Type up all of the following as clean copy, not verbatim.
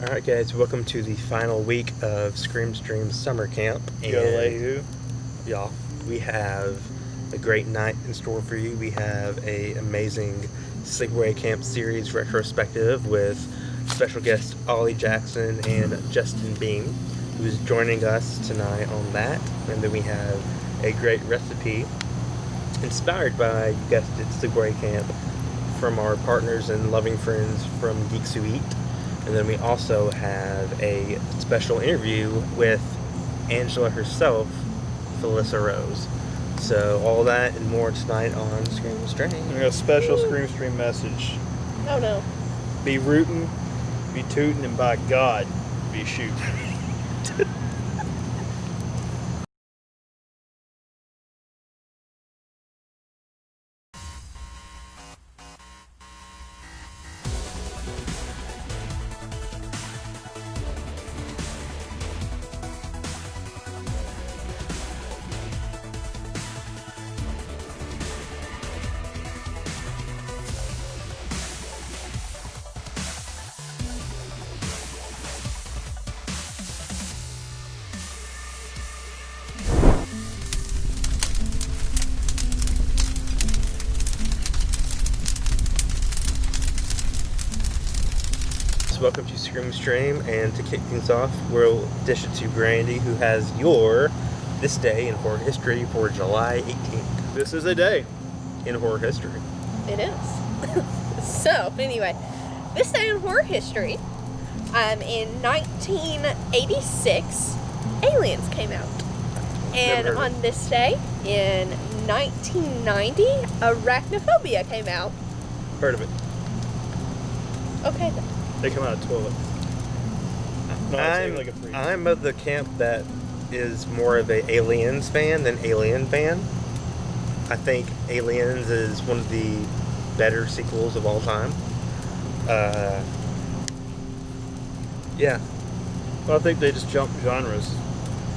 Alright guys, welcome to the final week of Scream Stream Summer Camp. And y'all, we have a great night in store for you. We have a amazing Sleepaway Camp series retrospective with special guest Ollie Jackson and Justin Beahm, who's joining us tonight on that. And then we have a great recipe inspired by, you guessed it, Sleepaway Camp, from our partners and loving friends from Geeks Who Eat. And then we also have a special interview with Angela herself, Felissa Rose. So all that and more tonight on Scream Stream. We got a special Scream Stream message. Oh no. Be rootin', be tootin', and by God, be shootin'. Welcome to Scream Stream, and to kick things off, we'll dish it to Brandy, who has your This Day in Horror History for July 18th. This is a day in horror history. It is. So, anyway, this day in horror history, in 1986, Aliens came out. And on this day, in 1990, Arachnophobia came out. Heard of it. Okay, then. They come out of the toilet. I'm of the camp that is more of a Aliens fan than Alien fan. I think Aliens is one of the better sequels of all time. Yeah. Well, I think they just jumped genres.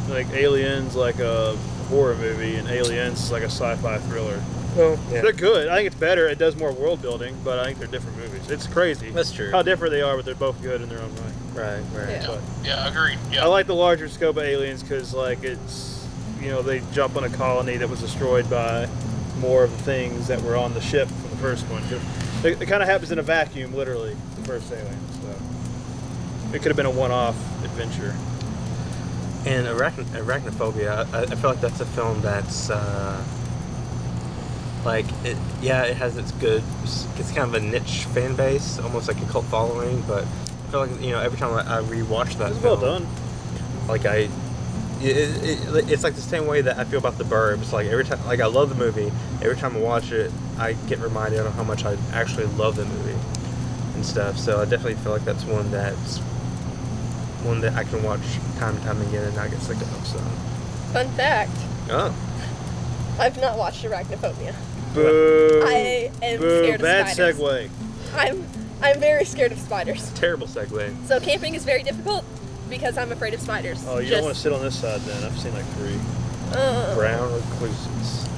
Like Aliens, like a horror movie, and Aliens, like a sci-fi thriller. Well, yeah. They're good. I think it's better. It does more world building, but I think they're different movies. It's crazy. That's true. How different they are, but they're both good in their own right. Right. Yeah. Yeah, agreed. Yeah. I like the larger scope of Aliens because, like, it's, they jump on a colony that was destroyed by more of the things that were on the ship from the first one. It kind of happens in a vacuum, literally, the first Aliens. So it could have been a one-off adventure. And Arachnophobia, I feel like that's a film that's, it has it's kind of a niche fan base, almost like a cult following, but I feel like, every time I rewatch that film, Well done. Like it's like the same way that I feel about The Burbs. Like every time, like I love the movie, every time I watch it, I get reminded of how much I actually love the movie and stuff. So I definitely feel like that's one that I can watch time and time again and not get sick of. So, Fun fact. Oh. I've not watched Arachnophobia. Boo. I am scared of Bad spiders. segue. I'm very scared of spiders. Terrible segue. So camping is very difficult because I'm afraid of spiders. Oh, you don't want to sit on this side then. I've seen like 3. Brown recluses.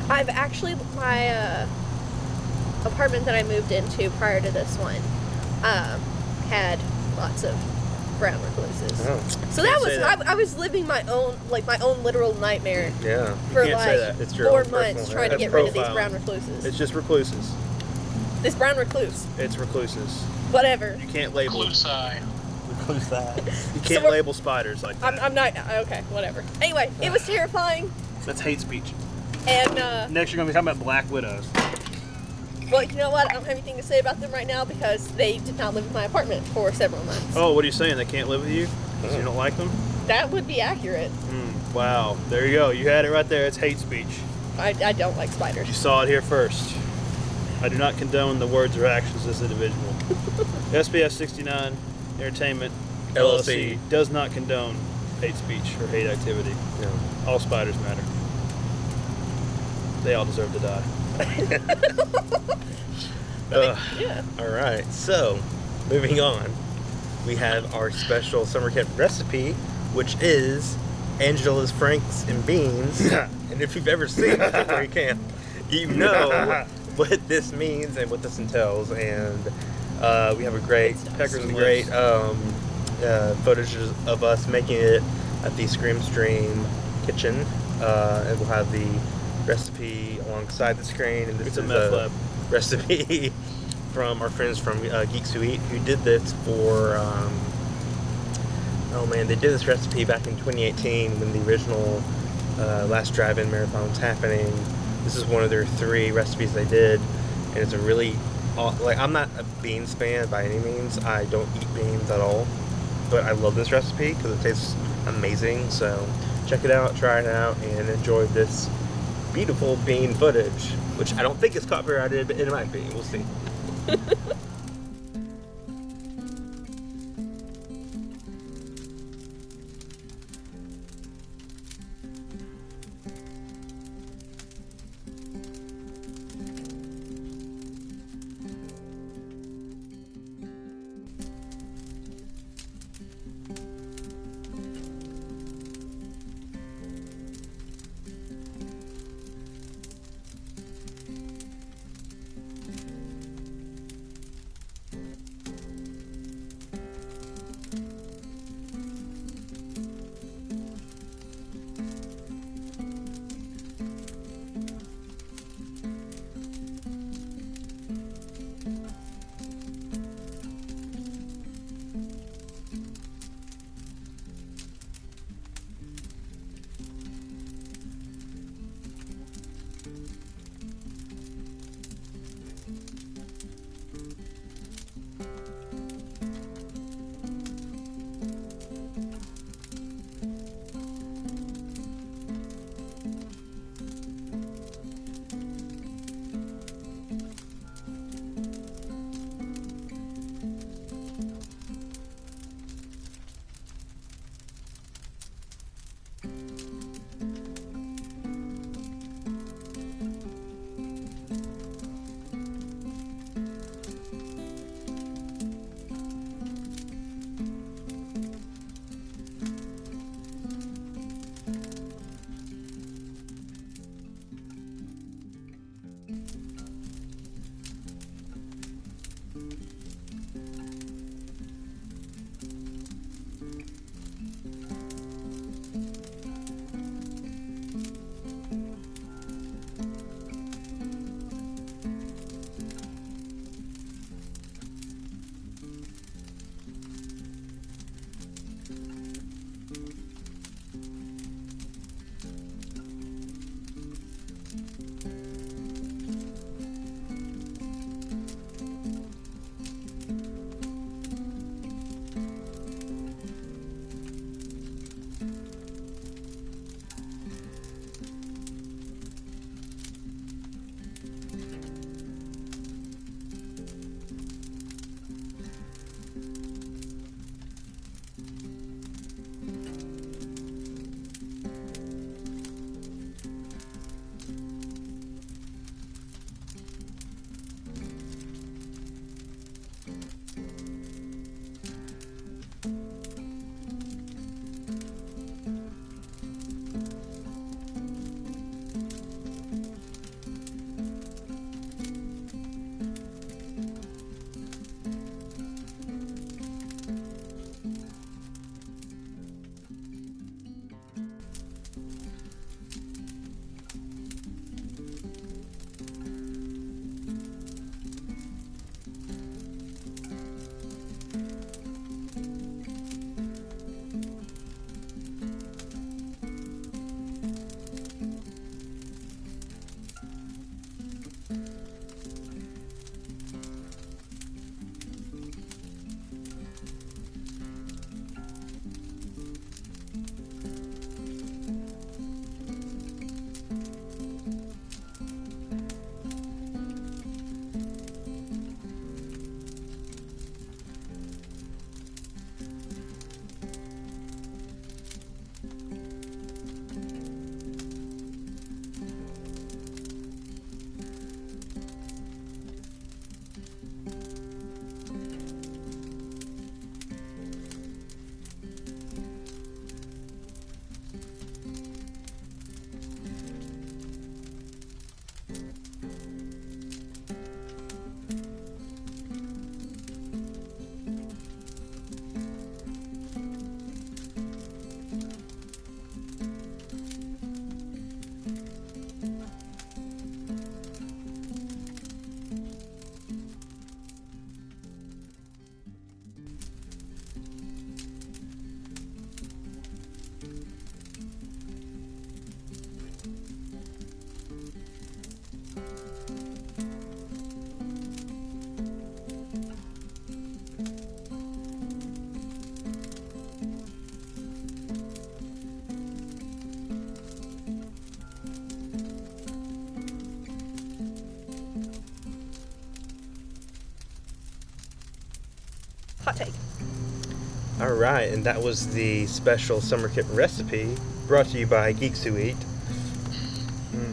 I've actually, my apartment that I moved into prior to this one had lots of brown recluses. Oh. So that was, I was living my own literal nightmare Yeah. for can't say like that. It's your 4 own personal months trying to That's get rid of these profiling. brown recluses. It's just recluses. This brown recluse. It's recluses. Whatever. You can't label. Clue side. You can't So label spiders like that. I'm not, okay, whatever. Anyway, it was terrifying. That's hate speech. And, Next, you're going to be talking about black widows. well, you know what? I don't have anything to say about them right now because they did not live in my apartment for several months. Oh, what are you saying? They can't live with you? Because you don't like them? That would be accurate. Wow. There you go. You had it right there. It's hate speech. I don't like spiders. You saw it here first. I do not condone the words or actions of this individual. SBS 69 Entertainment LLC does not condone hate speech or hate activity. No. All spiders matter. They all deserve to die. Yeah. All right. So, moving on, we have our special summer camp recipe, which is Angela's Franks and Beans. And if you've ever seen Sleepaway Camp, you know what this means and what this entails. And we have a great, Peckers and great footage of us making it at the Scream Stream kitchen, and we'll have the recipe alongside the screen. And this It's a is meth lab. recipe from our friends from Geeks Who Eat, who did this for. Oh man, they did this recipe back in 2018 when the original Last Drive-In Marathon was happening. This is one of their 3 recipes they did, and it's a really like, I'm not a beans fan by any means. I don't eat beans at all, but I love this recipe because it tastes amazing. So check it out, try it out, and enjoy this beautiful bean footage, which I don't think is copyrighted, but it might be. We'll see. All right, and that was the special summer camp recipe brought to you by Geeks Who Eat.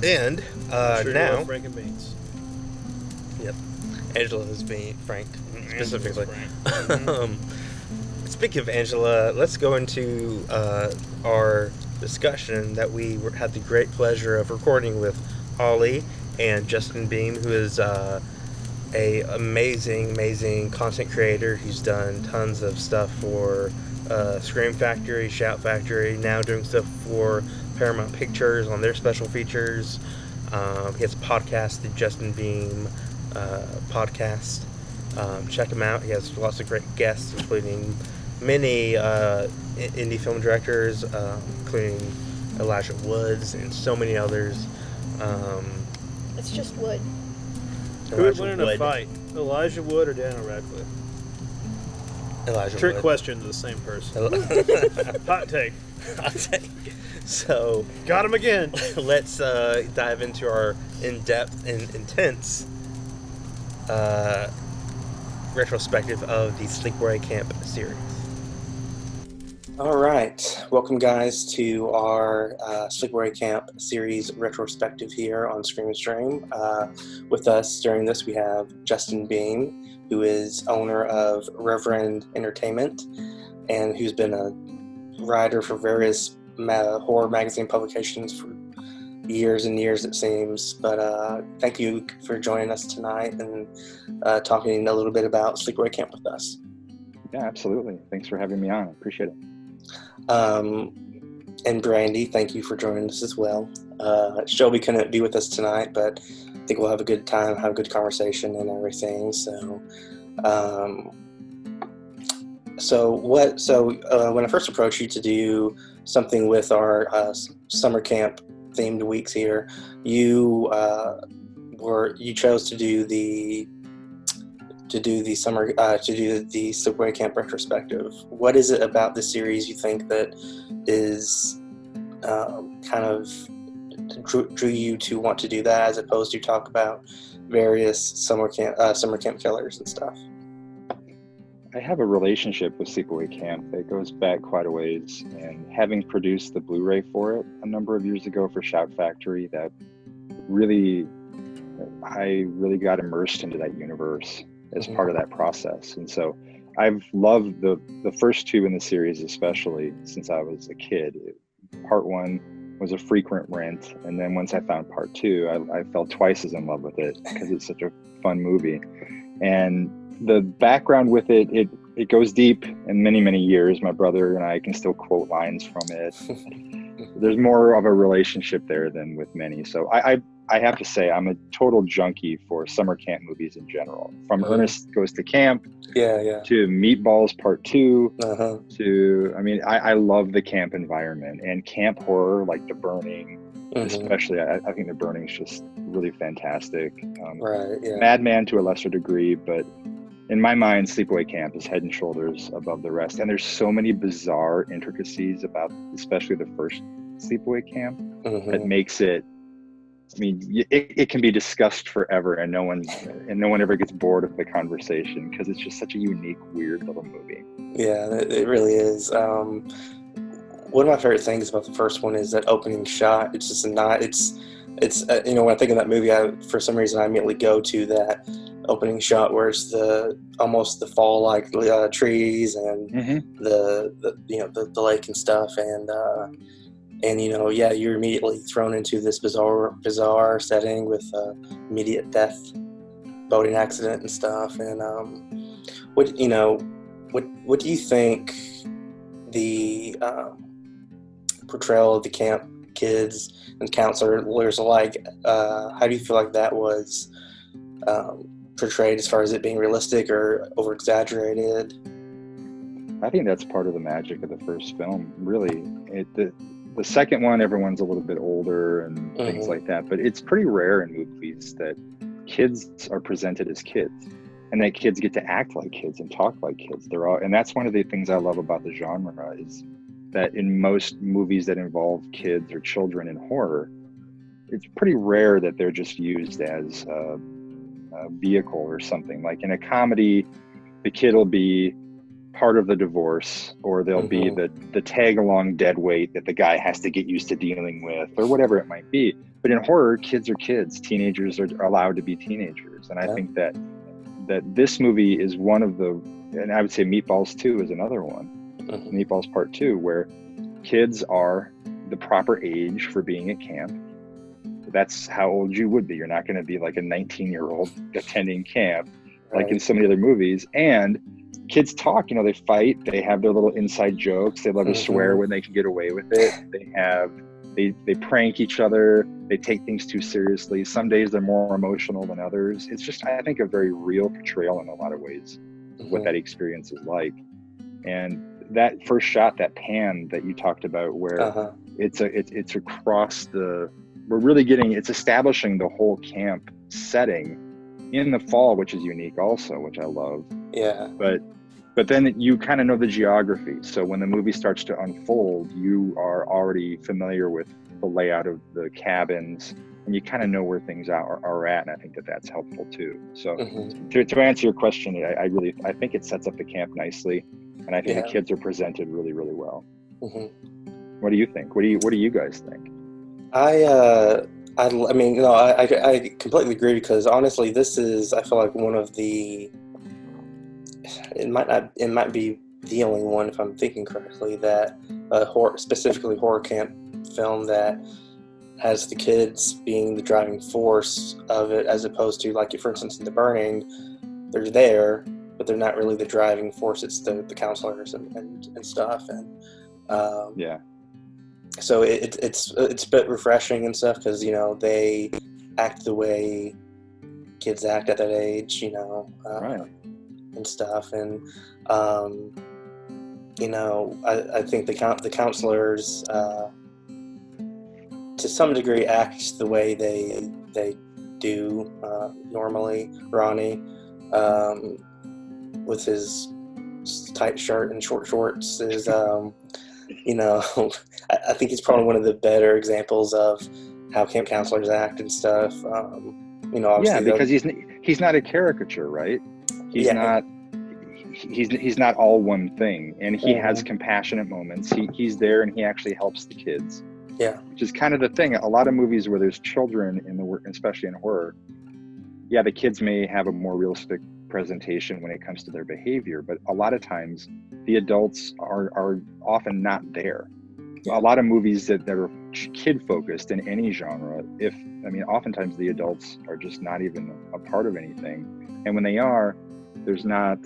And I'm sure you now, love Frank and Beans. yep, Angela is being Frank specifically. Frank. Speaking of Angela, let's go into our discussion that we had the great pleasure of recording with Ollie and Justin Beahm, who is a amazing content creator. He's done tons of stuff for Scream Factory, Shout Factory, now doing stuff for Paramount Pictures on their special features. He has a podcast, the Justin Beahm podcast. Check him out. He has lots of great guests, including many indie film directors, including Elijah Woods and so many others. It's just wood. Who would win in a fight, Elijah Wood or Daniel Radcliffe? Elijah Trick Wood. question to the same person. Hot take. Hot take. So Got him again. let's dive into our in-depth and intense retrospective of the Sleepaway Camp series. All right, welcome guys to our Sleepaway Camp series retrospective here on Scream and Stream. With us during this we have Justin Beahm, who is owner of Reverend Entertainment and who's been a writer for various horror magazine publications for years and years, it seems. But thank you for joining us tonight and talking a little bit about Sleepaway Camp with us. Yeah, absolutely. Thanks for having me on. Appreciate it. And Brandy, thank you for joining us as well. Shelby couldn't be with us tonight, but I think we'll have a good time, have a good conversation and everything. So, when I first approached you to do something with our summer camp themed weeks here, you chose to do the Sleepaway Camp retrospective. What is it about this series you think that is kind of drew you to want to do that, as opposed to talk about various summer camp killers and stuff? I have a relationship with Sleepaway Camp that goes back quite a ways, and having produced the Blu-ray for it a number of years ago for Shout Factory, I really got immersed into that universe as part of that process. And so I've loved the first two in the series, especially since I was a kid. Part one was a frequent rent, and then once I found part two, I fell twice as in love with it because it's such a fun movie. And the background with it goes deep in many years. My brother and I can still quote lines from it. There's more of a relationship there than with many. So I have to say I'm a total junkie for summer camp movies in general. From Ernest Goes to Camp to Meatballs Part 2 to, I love the camp environment and camp horror like The Burning. Especially, I think The Burning is just really fantastic. Madman to a lesser degree, but in my mind, Sleepaway Camp is head and shoulders above the rest. And there's so many bizarre intricacies about, especially the first Sleepaway Camp, that makes it. It can be discussed forever, and no one ever gets bored of the conversation because it's just such a unique, weird little movie. Yeah, it really is. One of my favorite things about the first one is that opening shot. It's just when I think of that movie, for some reason I immediately go to that opening shot where it's almost the fall like trees and the lake and stuff, and you're immediately thrown into this bizarre setting with immediate death, boating accident and stuff. And what do you think the portrayal of the camp kids and counselors like? How do you feel like that was portrayed, as far as it being realistic or over exaggerated? I think that's part of the magic of the first film, really. The second one, everyone's a little bit older and things like that, but it's pretty rare in movies that kids are presented as kids and that kids get to act like kids and talk like kids. And that's one of the things I love about the genre, is that in most movies that involve kids or children in horror, it's pretty rare that they're just used as a vehicle or something. Like in a comedy, the kid will be part of the divorce, or they'll be the tag along dead weight that the guy has to get used to dealing with, or whatever it might be. But in horror, kids are kids. Teenagers are allowed to be teenagers. And I think that this movie is one of the, and I would say Meatballs 2 is another one, Meatballs Part 2, where kids are the proper age for being at camp. That's how old you would be. You're not going to be like a 19-year-old attending camp like in so many other movies. And kids talk, they fight, they have their little inside jokes, they love to swear when they can get away with it. They prank each other, they take things too seriously. Some days they're more emotional than others. It's just, I think, a very real portrayal in a lot of ways of what that experience is like. And that first shot, that pan that you talked about, where it's across we're really it's establishing the whole camp setting in the fall, which is unique also, which I love. Yeah. But then you kind of know the geography. So when the movie starts to unfold, you are already familiar with the layout of the cabins, and you kind of know where things are at. And I think that's helpful too. So to answer your question, I think it sets up the camp nicely. And I think the kids are presented really, really well. What do you think? What do you guys think? I completely agree, because honestly, this is, I feel like, one of the, it might be the only one, if I'm thinking correctly, that specifically horror camp film that has the kids being the driving force of it, as opposed to, like, for instance, in The Burning, they're there, but they're not really the driving force. It's the counselors and stuff, and so it's a bit refreshing and stuff, because they act the way kids act at that age, and stuff, and I think the counselors to some degree act the way they do normally. Ronnie, with his tight shirt and short shorts, is I think he's probably one of the better examples of how camp counselors act and stuff. Obviously, because he's not a caricature, right? He's not all one thing, and he has compassionate moments. He's there, and he actually helps the kids. Yeah, which is kind of the thing. A lot of movies where there's children in the work, especially in horror, the kids may have a more realistic presentation when it comes to their behavior, but a lot of times the adults are often not there. A lot of movies that are kid focused in any genre, oftentimes the adults are just not even a part of anything, and when they are, there's not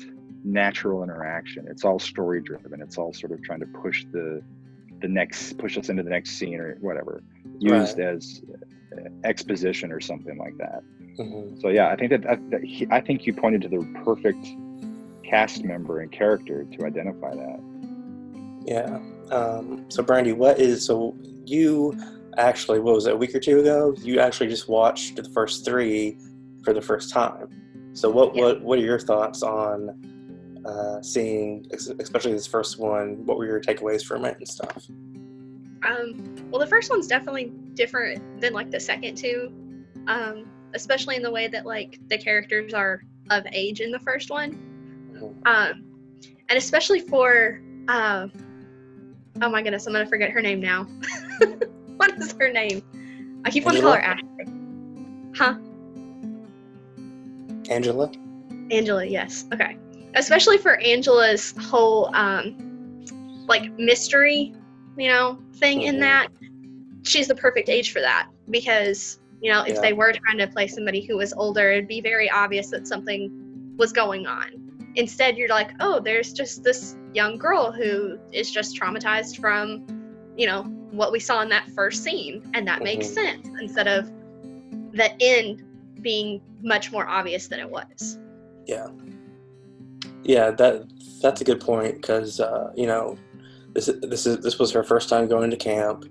natural interaction. It's all story driven. It's all sort of trying to push push us into the next scene or whatever, used as exposition or something like that. So I think you pointed to the perfect cast member and character to identify that. Yeah. So Brandy, you actually, what was it, a week or two ago? You actually just watched the first three for the first time. So what are your thoughts on seeing, especially this first one? What were your takeaways from it and stuff? Well, the first one's definitely different than like the second two, especially in the way that like the characters are of age in the first one, and especially for oh my goodness, I'm gonna forget her name now. What is her name? I keep wanting to call her Ashley. Huh? Angela, yes. Okay. Especially for Angela's whole like mystery, thing in that. She's the perfect age for that, because if they were trying to play somebody who was older, it'd be very obvious that something was going on. Instead, you're like, oh, there's just this young girl who is just traumatized from, what we saw in that first scene, and that makes sense, instead of the end being much more obvious than it was. Yeah, that's a good point, because this was her first time going to camp,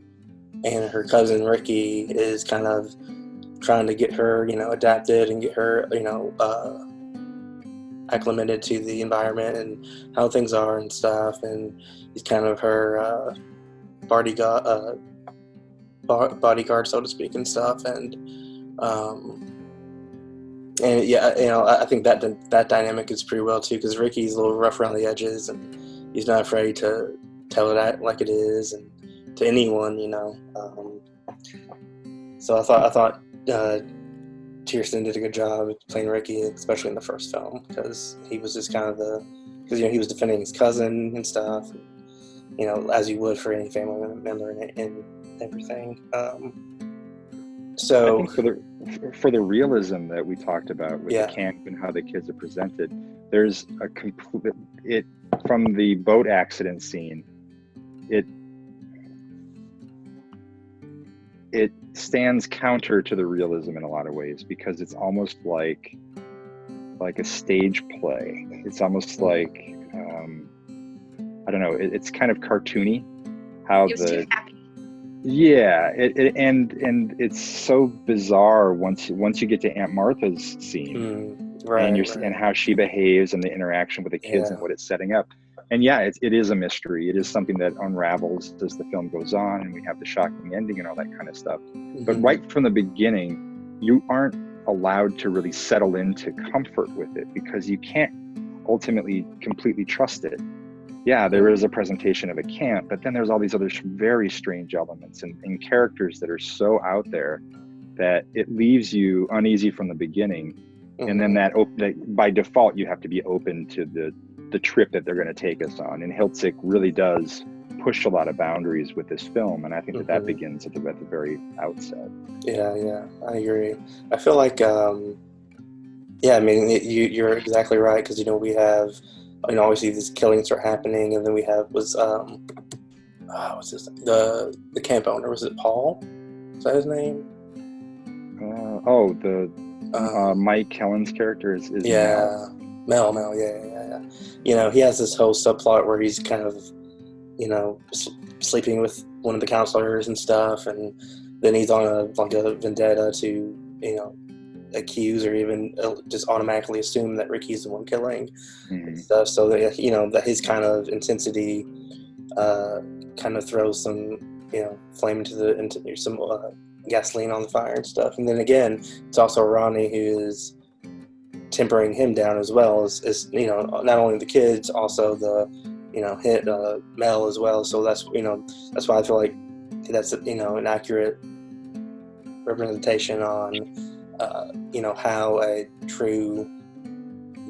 and her cousin Ricky is kind of trying to get her adapted and get her acclimated to the environment and how things are and stuff, and he's kind of her bodyguard, so to speak, and stuff, and And yeah, I think that dynamic is pretty well too, because Ricky's a little rough around the edges, and he's not afraid to tell it like it is, and to anyone, So I thought Tiersten did a good job playing Ricky, especially in the first film, because he was just kind of because he was defending his cousin and stuff, and, as you would for any family member and everything. So I think for the realism that we talked about with Yeah. the camp and how the kids are presented, there's a complete from the boat accident scene. It stands counter to the realism in a lot of ways, because it's almost like a stage play. It's almost like I don't know. It's kind of cartoony how He was too happy. Yeah, and it's so bizarre once you get to Aunt Martha's scene, right, and how she behaves and the interaction with the kids Yeah. and what it's setting up. And yeah, it is a mystery. It is something that unravels as the film goes on, and we have the shocking ending and all that kind of stuff. But right from the beginning, you aren't allowed to really settle into comfort with it, because you can't ultimately completely trust it. Yeah, there is a presentation of a camp, but then there's all these other very strange elements and characters that are so out there that it leaves you uneasy from the beginning. And then that by default, you have to be open to the trip that they're going to take us on. And Hiltzik really does push a lot of boundaries with this film, and I think that begins at the very outset. Yeah, I agree. I feel like, you're exactly right, because we have, obviously these killings start happening, and then we have what's his name? The camp owner, was it Paul? Is that his name? Mike Kellen's character is Mel. Yeah. He has this whole subplot where he's kind of, sleeping with one of the counselors and stuff, and then he's on a vendetta to, accuse or even just automatically assume that Ricky's the one killing and stuff. So that, that his kind of intensity kind of throws some, flame into some gasoline on the fire and stuff. And then again, it's also Ronnie who is tempering him down as well as not only the kids, also the hit Mel as well. So that's why I feel like that's an accurate representation on how a true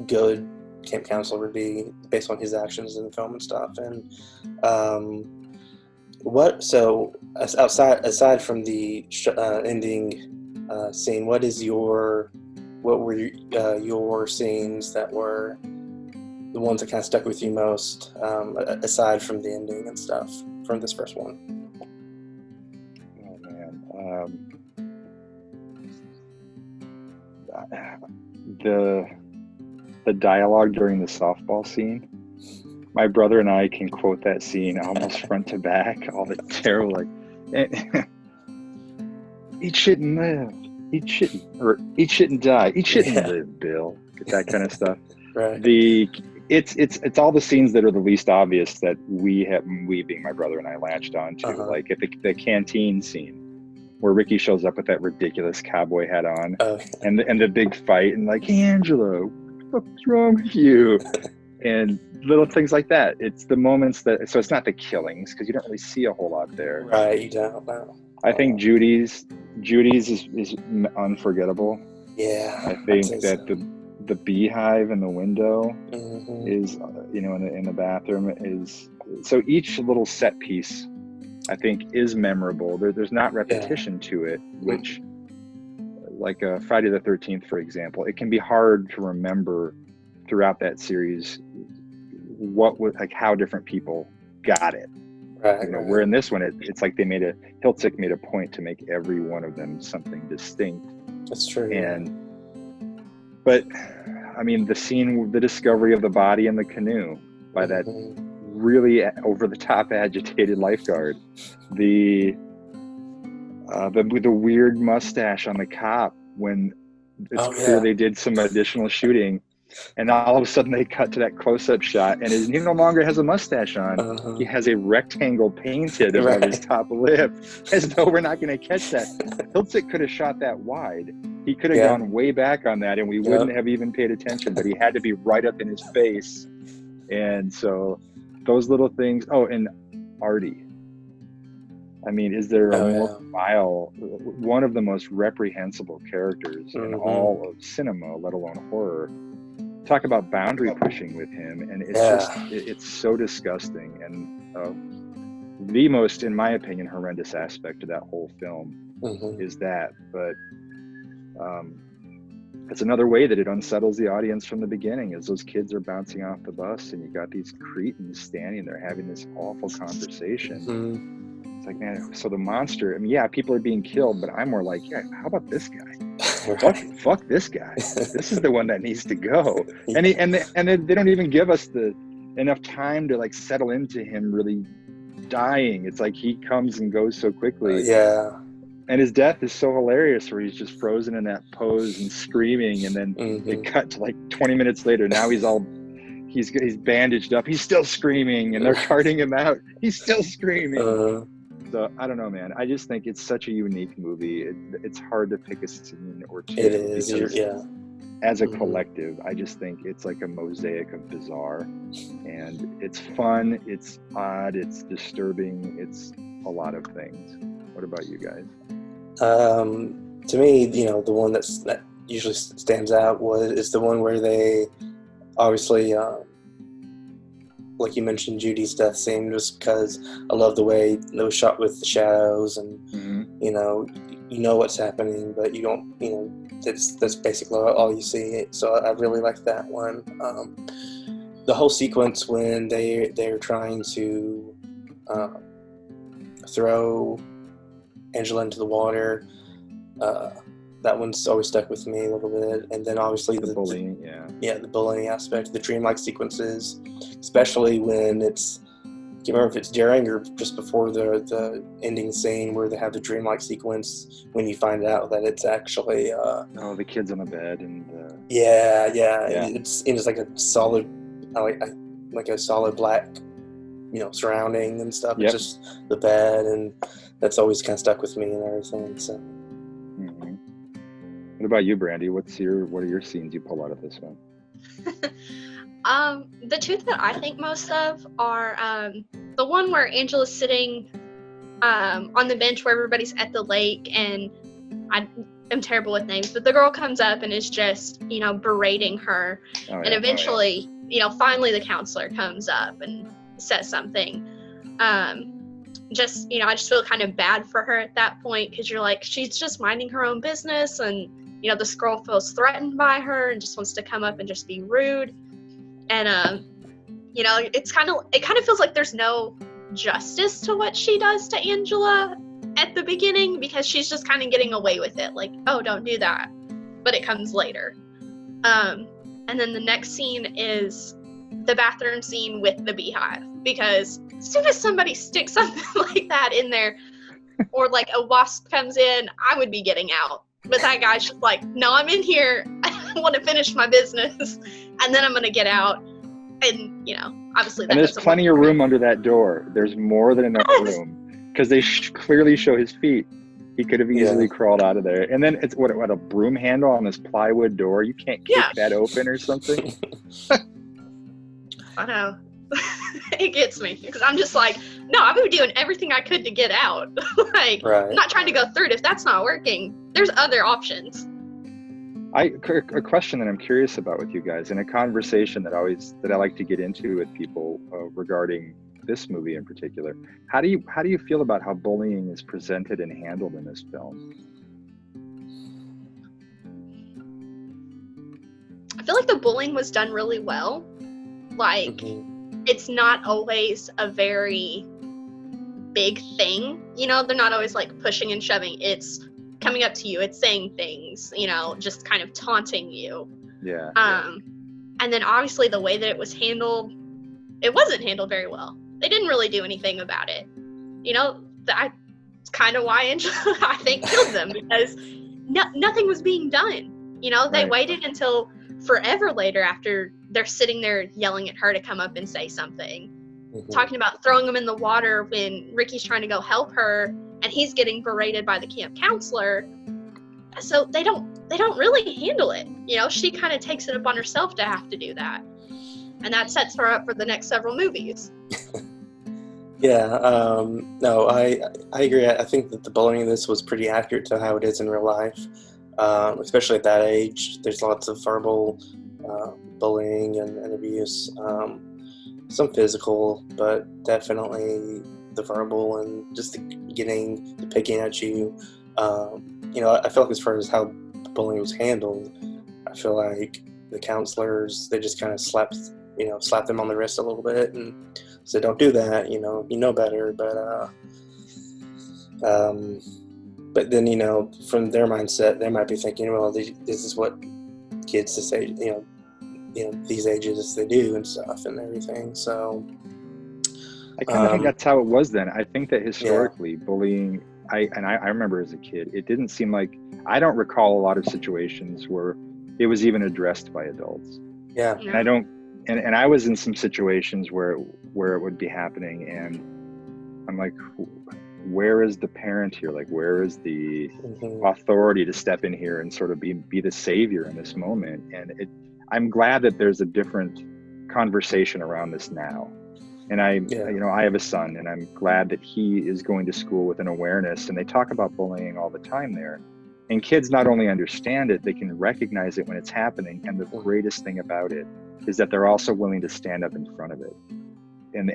good camp counselor would be based on his actions in the film and stuff. And aside from the ending scene, what were your scenes that were the ones that kind of stuck with you most, aside from the ending and stuff from this first one? Oh man, the dialogue during the softball scene. My brother and I can quote that scene almost front to back. All the terrible, eat shit and live. Eat shit and die. Eat shit and live, Bill. That kind of stuff. Right. It's all the scenes that are the least obvious that we being my brother and I latched on to, like at the canteen scene where Ricky shows up with that ridiculous cowboy hat on, and the big fight, and like, hey, Angela, what's wrong with you? And little things like that. It's the moments so it's not the killings, because you don't really see a whole lot there. Right, you don't know. I think Judy's is unforgettable. Yeah. I think that the beehive in the window is, in the bathroom is, so each little set piece, I think, is memorable. There's not repetition to it, which, like Friday the 13th, for example, it can be hard to remember throughout that series how different people got it. Right. Where in this one, it's like Hiltzik made a point to make every one of them something distinct. That's true. But I mean, the discovery of the body in the canoe by that really over the top agitated lifeguard, the weird mustache on the cop when it's clear they did some additional shooting, and all of a sudden they cut to that close-up shot, and he no longer has a mustache on. He has a rectangle painted above his top lip, as though we're not going to catch that. Hiltzik could have shot that wide, He could have gone way back on that and we wouldn't have even paid attention, but he had to be right up in his face. And so those little things. Oh, and Artie. I mean, is there a more vile, one of the most reprehensible characters in all of cinema, let alone horror? Talk about boundary pushing with him, and it's it's so disgusting. And the most, in my opinion, horrendous aspect of that whole film is that. But it's another way that it unsettles the audience from the beginning, as those kids are bouncing off the bus, and you got these cretins standing there having this awful conversation. It's like, man, so the monster, I mean, yeah, people are being killed, but I'm more like, yeah, how about this guy? Fuck this guy. This is the one that needs to go. And they don't even give us enough time to like settle into him really dying. It's like he comes and goes so quickly. And his death is so hilarious, where he's just frozen in that pose and screaming, and then it cut to like 20 minutes later. Now he's bandaged up. He's still screaming, and they're carting him out. He's still screaming. So I don't know, man. I just think it's such a unique movie. It's hard to pick a scene or two. It is, As a collective, I just think it's like a mosaic of bizarre, and it's fun, it's odd, it's disturbing, it's a lot of things. What about you guys? To me, the one that usually stands out is the one where they obviously, like you mentioned, Judy's death scene, just because I love the way it was shot with the shadows, and you know what's happening, but you don't, that's basically all you see. So I really like that one. The whole sequence when they're trying to throw Angela into the water, that one's always stuck with me a little bit. And then obviously the bullying, the bullying aspect, the dreamlike sequences, especially when it's, I can't remember if it's during or just before the ending scene where they have the dreamlike sequence, when you find out that it's actually the kids on the bed, and it's like a solid, like a solid black, surrounding and stuff. It's just the bed, and that's always kind of stuck with me and everything. So. What about you, Brandy? What are your scenes you pull out of this one? The two that I think most of are the one where Angela's sitting on the bench where everybody's at the lake, and I am terrible with names, but the girl comes up and is just, berating her. And eventually, finally the counselor comes up and says something. I just feel kind of bad for her at that point, because you're like, she's just minding her own business, and this girl feels threatened by her and just wants to come up and just be rude. And it kind of feels like there's no justice to what she does to Angela at the beginning, because she's just kind of getting away with it, like, oh, don't do that, but it comes later. And then the next scene is the bathroom scene with the beehive, because as soon as somebody sticks something like that in there, or like a wasp comes in, I would be getting out. But that guy's just like, no, I'm in here. I want to finish my business, and then I'm going to get out. And, obviously that. And there's plenty of room under that door. There's more than enough room, because they clearly show his feet. He could have easily crawled out of there. And then it's what a broom handle on this plywood door. You can't kick that open or something. I know. It gets me, because I'm just like, no, I've been doing everything I could to get out. I'm not trying to go through it. If that's not working, there's other options. A question that I'm curious about with you guys, and a conversation that I like to get into with people regarding this movie in particular. How do you feel about how bullying is presented and handled in this film? I feel like the bullying was done really well. It's not always a very big thing. They're not always like pushing and shoving. It's coming up to you. It's saying things, just kind of taunting you. Yeah. And then obviously the way that it was handled, it wasn't handled very well. They didn't really do anything about it. That's kind of why Angela, I think, killed them, because nothing was being done. They waited until forever later, after they're sitting there yelling at her to come up and say something, talking about throwing them in the water when Ricky's trying to go help her, and he's getting berated by the camp counselor. So they don't they don't really handle it. You know, she kind of takes it upon herself to have to do that. And that sets her up for the next several movies. Yeah, no, I agree. I think that the bullying in this was pretty accurate to how it is in real life, especially at that age. There's lots of verbal bullying and abuse, some physical, but definitely the verbal and just the picking at you. You know, I feel like as far as how bullying was handled, I feel like the counselors, they just kind of slapped them on the wrist a little bit and said, don't do that, you know better. But then, you know, from their mindset, they might be thinking, well, this is what kids this age, you know, these ages they do and stuff and everything. So I kind of think that's how it was then. I think that historically bullying, I remember as a kid, it didn't seem like, I don't recall a lot of situations where it was even addressed by adults. Yeah. And I don't, and I was in some situations where it would be happening, and I'm like, where is the parent here? Like, where is the authority to step in here and sort of be the savior in this moment? And I'm glad that there's a different conversation around this now. And you know, I have a son, and I'm glad that he is going to school with an awareness, and they talk about bullying all the time there. And kids not only understand it, they can recognize it when it's happening. And the greatest thing about it is that they're also willing to stand up in front of it. And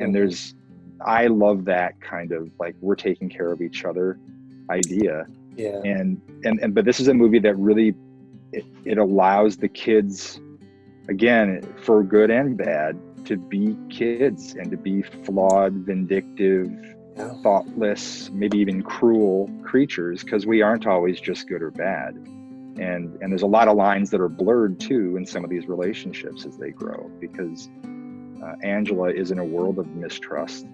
I love that kind of like, we're taking care of each other idea. Yeah. But this is a movie that really, it allows the kids, again, for good and bad, to be kids and to be flawed, vindictive, thoughtless, maybe even cruel creatures, because we aren't always just good or bad. And there's a lot of lines that are blurred too in some of these relationships as they grow, because Angela is in a world of mistrust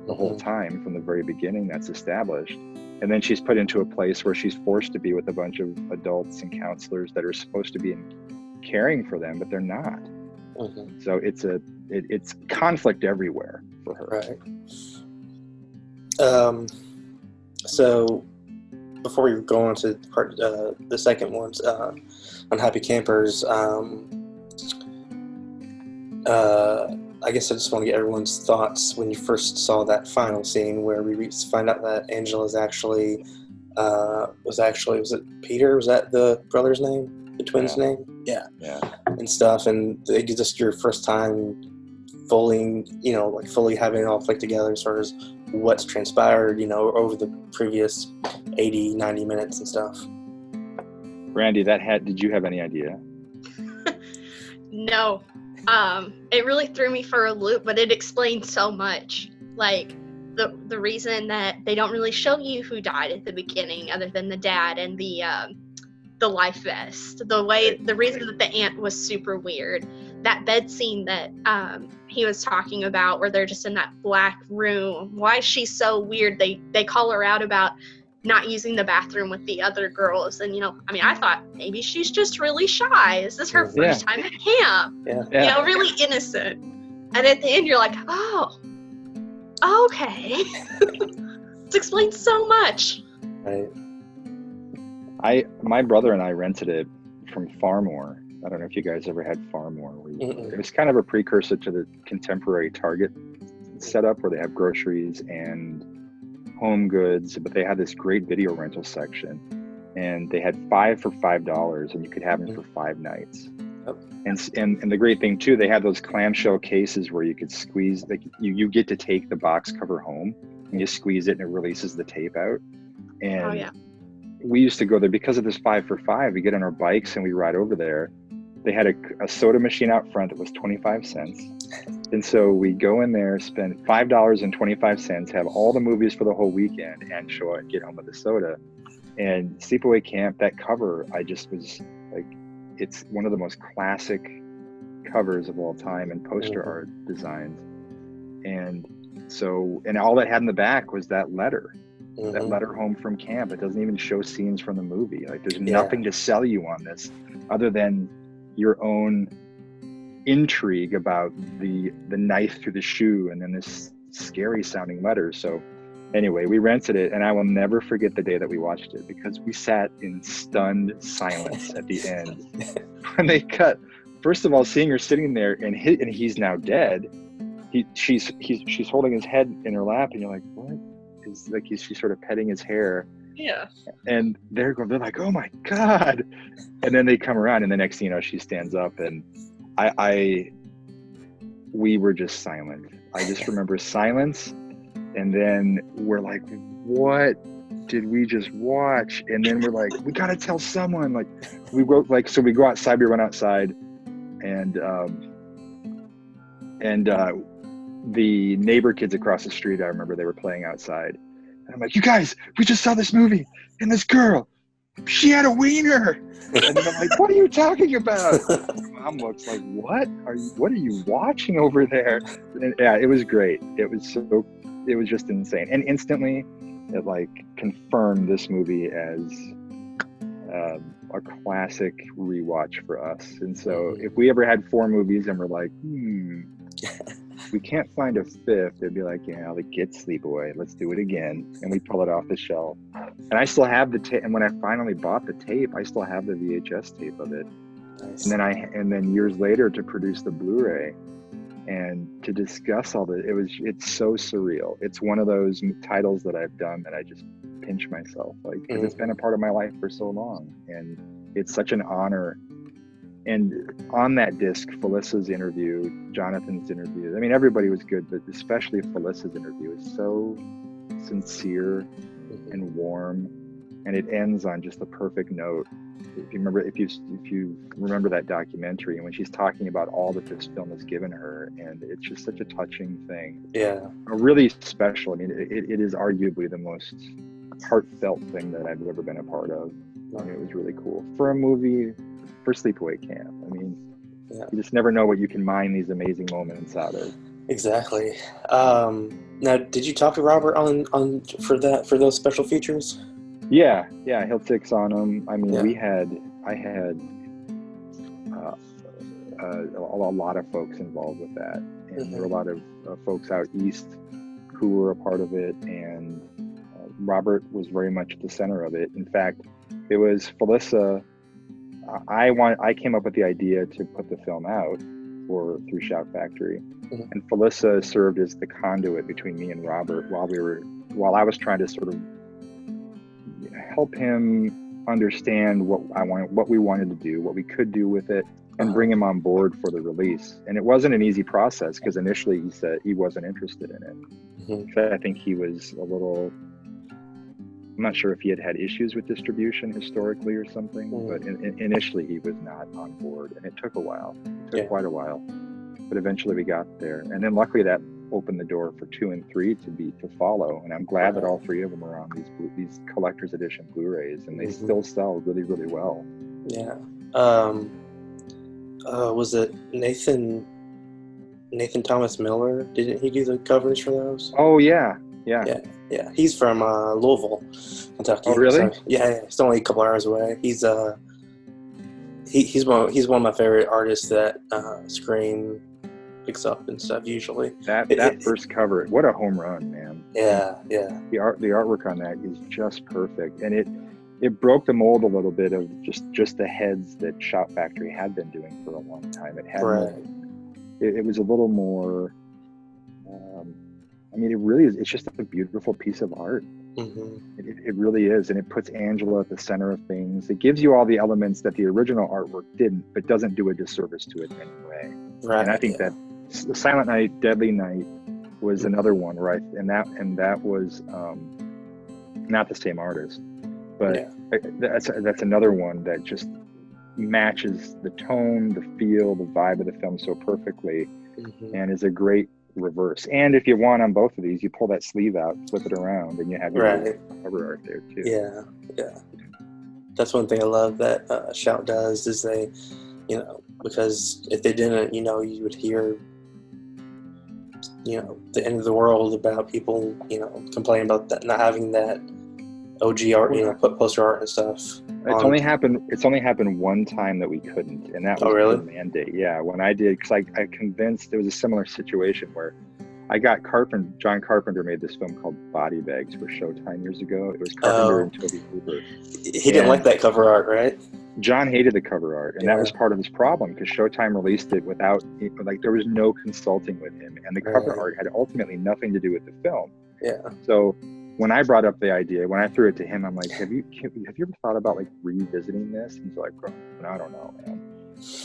the whole time from the very beginning. That's established. And then she's put into a place where she's forced to be with a bunch of adults and counselors that are supposed to be caring for them, but they're not. So it's conflict everywhere for her. Right. So before we go on to the second ones, Unhappy Campers, I guess I just want to get everyone's thoughts when you first saw that final scene where we find out that Angela is actually, was it Peter? Was that the brother's name? The twins' name? Yeah. And stuff, and it's just your first time fully having it all clicked together as far as what's transpired, you know, over the previous 80, 90 minutes and stuff. Randy, did you have any idea? No. It really threw me for a loop, but it explained so much. Like, the reason that they don't really show you who died at the beginning, other than the dad and the life vest. The reason that the aunt was super weird. That bed scene that he was talking about, where they're just in that black room. Why is she so weird? They call her out about not using the bathroom with the other girls, and I thought maybe she's just really shy. Is this her first time at camp? Yeah. Really innocent. And at the end, you're like, oh, okay. This explains so much. Right. My brother and I rented it from Farmore. I don't know if you guys ever had Farmore. It was kind of a precursor to the contemporary Target setup, where they have groceries and home goods, but they had this great video rental section, and they had 5 for $5, and you could have them for 5 nights. And the great thing too, they had those clamshell cases where you could squeeze, like you get to take the box cover home and you squeeze it and it releases the tape out. And we used to go there because of this 5 for $5. We get on our bikes and we ride over there. They had a soda machine out front that was 25 cents. And so we go in there, spend $5.25, have all the movies for the whole weekend, and get home with a soda. And Sleepaway Camp, that cover, I just was like, it's one of the most classic covers of all time and poster art designs. And so, and all that had in the back was that letter. That letter home from camp. It doesn't even show scenes from the movie. Like, there's nothing to sell you on this other than your own intrigue about the knife through the shoe and then this scary sounding letter. So, Anyway, we rented it, and I will never forget the day that we watched it, because we sat in stunned silence at the end when they cut. First of all, seeing her sitting there, and he's now dead. She's holding his head in her lap, and you're like, what? Is like she's sort of petting his hair. Yeah. And they're like, oh my God. And then they come around, and the next thing you know, she stands up, and we were just silent. I just remember silence. And then we're like, what did we just watch? And then we're like, we got to tell someone. Like, we wrote, like, so we go outside, we run outside, and the neighbor kids across the street, I remember they were playing outside. And I'm like, you guys, we just saw this movie, and this girl, she had a wiener. And then I'm like, what are you talking about? Mom looks like, what are you watching over there? And yeah, it was great. It was just insane. And instantly it like confirmed this movie as a classic rewatch for us. And so if we ever had 4 movies and we're like, we can't find a 5th, it'd be like, yeah, like, get Sleepaway, let's do it again. And we pull it off the shelf. And I still have the tape. And when I finally bought the tape, I still have the VHS tape of it. Nice. And then years later to produce the Blu-ray and to discuss all the, it's so surreal. It's one of those titles that I've done that I just pinch myself, like, because it's been a part of my life for so long, and it's such an honor. And on that disc, Felissa's interview, Jonathan's interview, I mean, everybody was good, but especially Felissa's interview is so sincere and warm, and it ends on just the perfect note. If you remember that documentary, and when she's talking about all that this film has given her, and it's just such a touching thing. Yeah, really special. I mean, it is arguably the most heartfelt thing that I've ever been a part of. I mean, it was really cool for a movie, for Sleepaway Camp. I mean, you just never know what you can mine these amazing moments out of. Exactly. Now, did you talk to Robert on for those special features? Yeah, he'll fix on them. I mean, I had a lot of folks involved with that, and there were a lot of folks out east who were a part of it, and Robert was very much at the center of it. In fact, it was Felissa. I came up with the idea to put the film out through Shout Factory, and Felissa served as the conduit between me and Robert while I was trying to sort of help him understand what we wanted to do, what we could do with it, and bring him on board for the release. And it wasn't an easy process, because initially he said he wasn't interested in it. So I think he was a little, I'm not sure if he had issues with distribution historically or something, but initially he was not on board, and it took a while. It took quite a while, but eventually we got there. And then luckily that opened the door for 2 and 3 to follow. And I'm glad that all 3 of them are on these collector's edition Blu-rays, and they still sell really, really well. Yeah. Was it Nathan Thomas Miller? Didn't he do the covers for those? Oh yeah. He's from Louisville, Kentucky. Oh really? So, yeah. It's only a couple hours away. He's one of my favorite artists that Scream picks up and stuff usually. That first cover, what a home run, man. Yeah. The artwork on that is just perfect, and it broke the mold a little bit of just the heads that Shout Factory had been doing for a long time. It had it was a little more. I mean, it really is. It's just a beautiful piece of art. It really is, and it puts Angela at the center of things. It gives you all the elements that the original artwork didn't, but doesn't do a disservice to it in any way. Right. And I think that Silent Night, Deadly Night was another one, right? And that was not the same artist, but that's another one that just matches the tone, the feel, the vibe of the film so perfectly, and is a great reverse. And if you want on both of these, you pull that sleeve out, flip it around, and you have your cover art there too. Yeah. That's one thing I love that Shout does, is they, because if they didn't, you would hear, the end of the world about people, complaining about that, not having that OG art, put poster art and stuff. It's only happened one time that we couldn't, and that was the mandate. Yeah, when I did, because I convinced, there was a similar situation where John Carpenter made this film called Body Bags for Showtime years ago. It was Carpenter and Toby Hooper. He didn't like that cover art, right? John hated the cover art, and that was part of his problem, because Showtime released it without, like, there was no consulting with him, and the cover art had ultimately nothing to do with the film. Yeah. So when I brought up the idea, when I threw it to him, I'm like, have you ever thought about like revisiting this? And he's like, I don't know, man.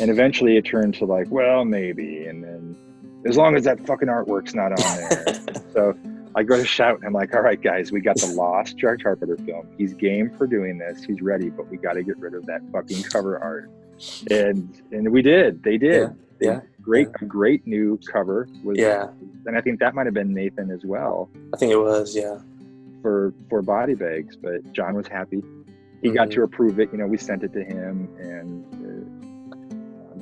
And eventually it turned to like, well, maybe. And then as long as that fucking artwork's not on there. So I go to shout, and I'm like, all right, guys, we got the lost John Carpenter film. He's game for doing this. He's ready, but we got to get rid of that fucking cover art. And we did. They did. Yeah. A great new cover. And I think that might have been Nathan as well. I think it was, for Body Bags, but John was happy. He got to approve it. We sent it to him, and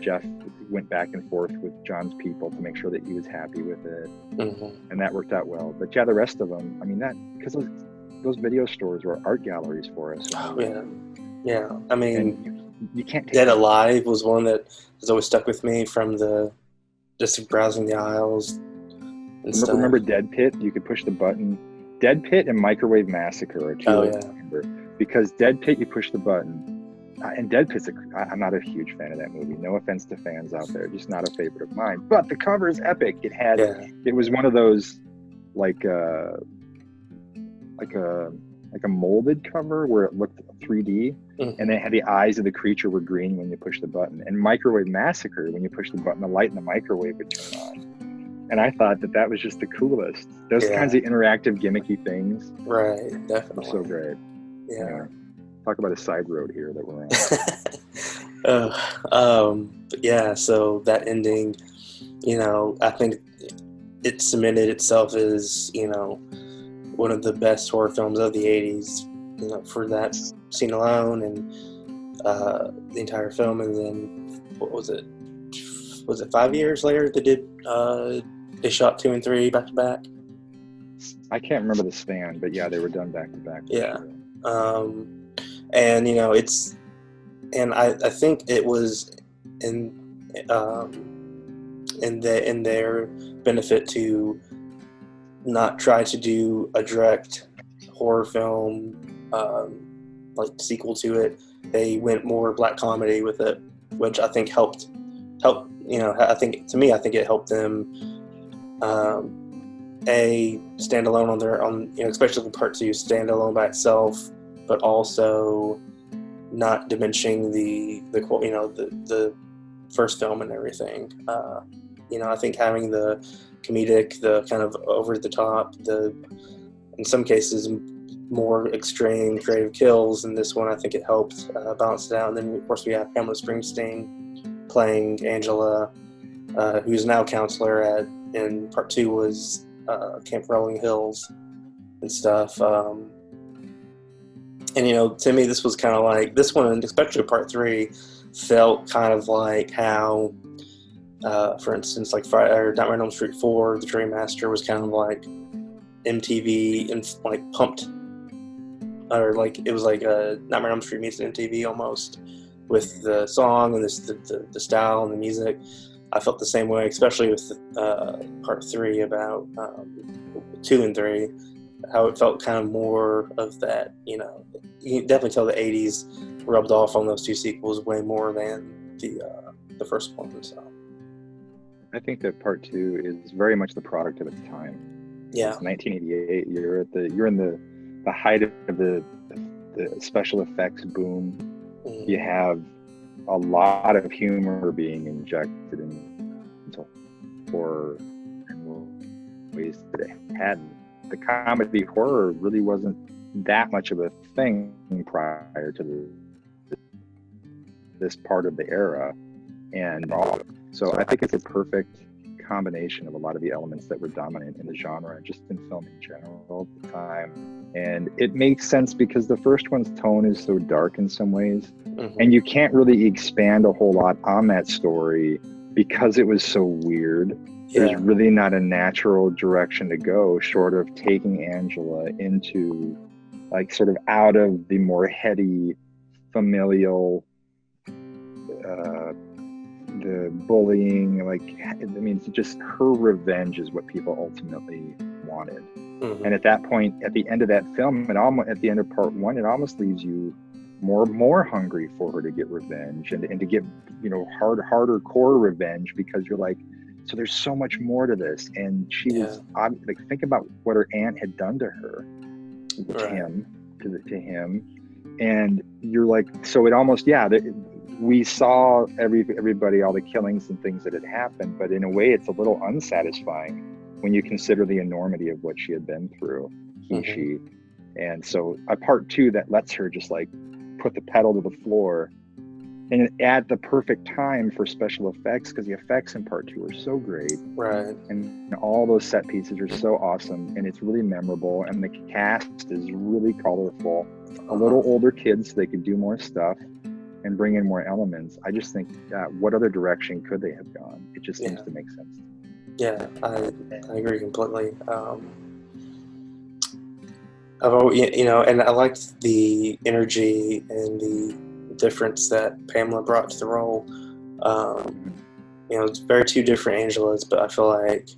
Jeff went back and forth with John's people to make sure that he was happy with it, and that worked out well. But the rest of them, I mean, that, because those video stores were art galleries for us. Yeah. I mean, you can't take Dead Alive was one that has always stuck with me from just browsing the aisles and stuff. Remember Dead Pit? You could push the button. Dead Pit and Microwave Massacre are two I remember. Because Dead Pit, you push the button. And Dead Pit's I'm not a huge fan of that movie. No offense to fans out there, just not a favorite of mine. But the cover is epic. It had, it was one of those like a molded cover where it looked 3D, and it had the eyes of the creature were green when you push the button. And Microwave Massacre, when you push the button, the light in the microwave would turn on. And I thought that was just the coolest. Those kinds of interactive, gimmicky things. Right, definitely. So great. Yeah. Talk about a side road here that we're on. But yeah, so that ending, I think it cemented itself as, one of the best horror films of the 80s, for that scene alone, and the entire film. And then, what was it? Was it 5 years later they shot 2 and 3 back to back? I can't remember the span, but yeah, they were done back to back. Yeah. And I think it was in their benefit to not try to do a direct horror film like sequel to it. They went more black comedy with it, which I think helped. I think it helped them stand alone on their own, especially part 2, stand alone by itself, but also not diminishing the first film and everything. I think having the comedic, the kind of over the top, in some cases more extreme creative kills, and this one I think it helped balance it out. And then of course we have Pamela Springsteen playing Angela, who's now a counselor in part 2 was Camp Rolling Hills and stuff. And to me, this was kind of like, this one, especially part 3, felt kind of like how, for instance, like Nightmare on Elm Street 4, The Dream Master was kind of like MTV and like pumped, or like it was like Nightmare on Elm Street meets MTV almost, with the song and the style and the music. I felt the same way, especially with part 3 about 2 and 3, how it felt kind of more of that. You can definitely tell the 80s rubbed off on those 2 sequels way more than the first one. So I think that part 2 is very much the product of its time. Yeah, it's 1988. You're in the height of the special effects boom. You have a lot of humor being injected into horror in ways that it hadn't. The comedy horror really wasn't that much of a thing prior to this part of the era, and so I think it's a perfect combination of a lot of the elements that were dominant in the genre, just in film in general at the time. And it makes sense because the first one's tone is so dark in some ways, and you can't really expand a whole lot on that story because it was so weird. There's really not a natural direction to go short of taking Angela into like sort of out of the more heady familial the bullying, like, I mean, it's just her revenge is what people ultimately wanted. Mhm. And at that point, at the end of that film, and almost at the end of part one, it almost leaves you more hungry for her to get revenge and to get, you know, harder core revenge, because you're like, so there's so much more to this. And she was like, think about what her aunt had done to her, to him, and you're like, so it almost, we saw everybody, all the killings and things that had happened, but in a way it's a little unsatisfying when you consider the enormity of what she had been through, she. And so a part two that lets her just like put the pedal to the floor, and at the perfect time for special effects, because the effects in part two are so great, Right. and all those set pieces are so awesome, and it's really memorable, and the cast is really colorful. A little older kids, so they could do more stuff and bring in more elements. I just think, what other direction could they have gone? It just seems to make sense. Yeah, I agree completely. I've always, you know, and I liked the energy and the difference that Pamela brought to the role. You know, it's very two different Angelas, but I feel like,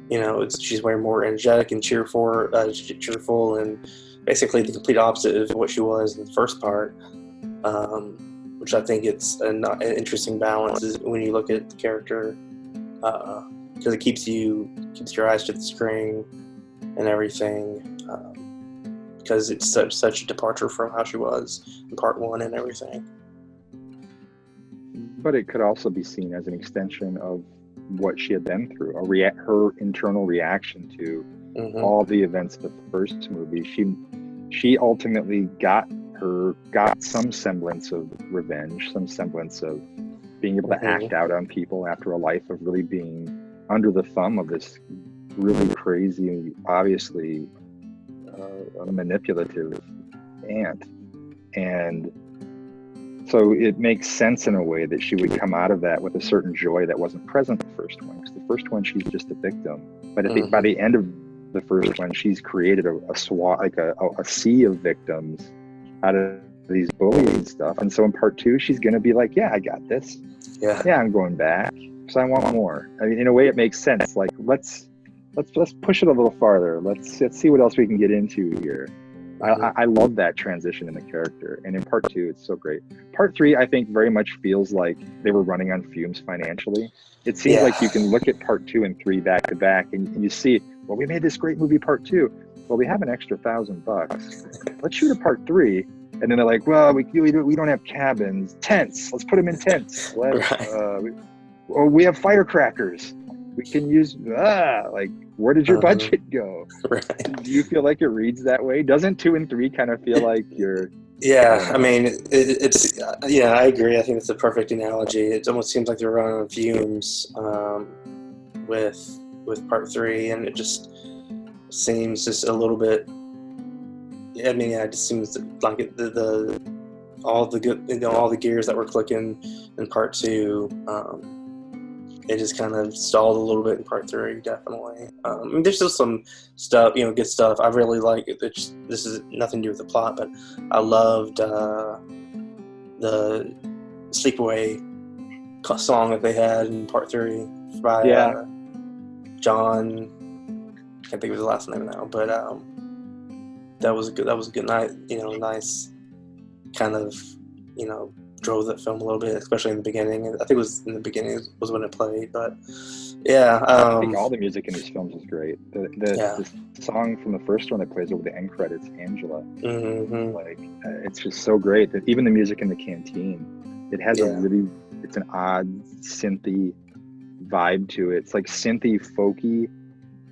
you know, she's way more energetic and cheerful, and basically the complete opposite of what she was in the first part. Which I think it's an interesting balance is when you look at the character, because it keeps your eyes to the screen and everything, because it's such a departure from how she was in part one and everything. But it could also be seen as an extension of what she had been through, her internal reaction to all the events of the first movie. She ultimately got some semblance of revenge, some semblance of being able to act out on people after a life of really being under the thumb of this really crazy, obviously manipulative aunt. And so it makes sense in a way that she would come out of that with a certain joy that wasn't present in the first one. Because the first one, she's just a victim. But I think by the end of the first one, she's created a sea of victims out of these bullying stuff. And so in part two, she's going to be like, yeah, I got this. Yeah, I'm going back. So I want more. I mean, in a way, it makes sense. Like, let's push it a little farther. Let's see what else we can get into here. I love that transition in the character. And in part two, it's so great. Part three, I think, very much feels like they were running on fumes financially. It seems like you can look at part two and three back to back, and you see, well, we made this great movie, part two. Well, we have an extra $1,000. Let's shoot a part three. And then they're like, well, we don't have cabins. Tents. Let's put them in tents. We have firecrackers. We can use, like, where did your budget go? Right. Do you feel like it reads that way? Doesn't 2 and 3 kind of feel like you're... Yeah, I mean, it's I agree. I think it's a perfect analogy. It almost seems like they're running on fumes with part three, and it just seems just a little bit. I mean, it just seems like all the gears that were clicking in part two. It just kind of stalled a little bit in part three, definitely. I mean, there's still some stuff, good stuff. I really like it. This is nothing to do with the plot, but I loved the Sleepaway song that they had in part three by John. I can't think of his last name now, but that was a good night. Nice kind of drove that film a little bit, especially in the beginning. I think it was in the beginning was when it played, but I think all the music in these films is great. The song from the first one that plays over the end credits, Angela, it's just so great that even the music in the canteen, it has it's an odd synthy vibe to it. It's like synthy folky,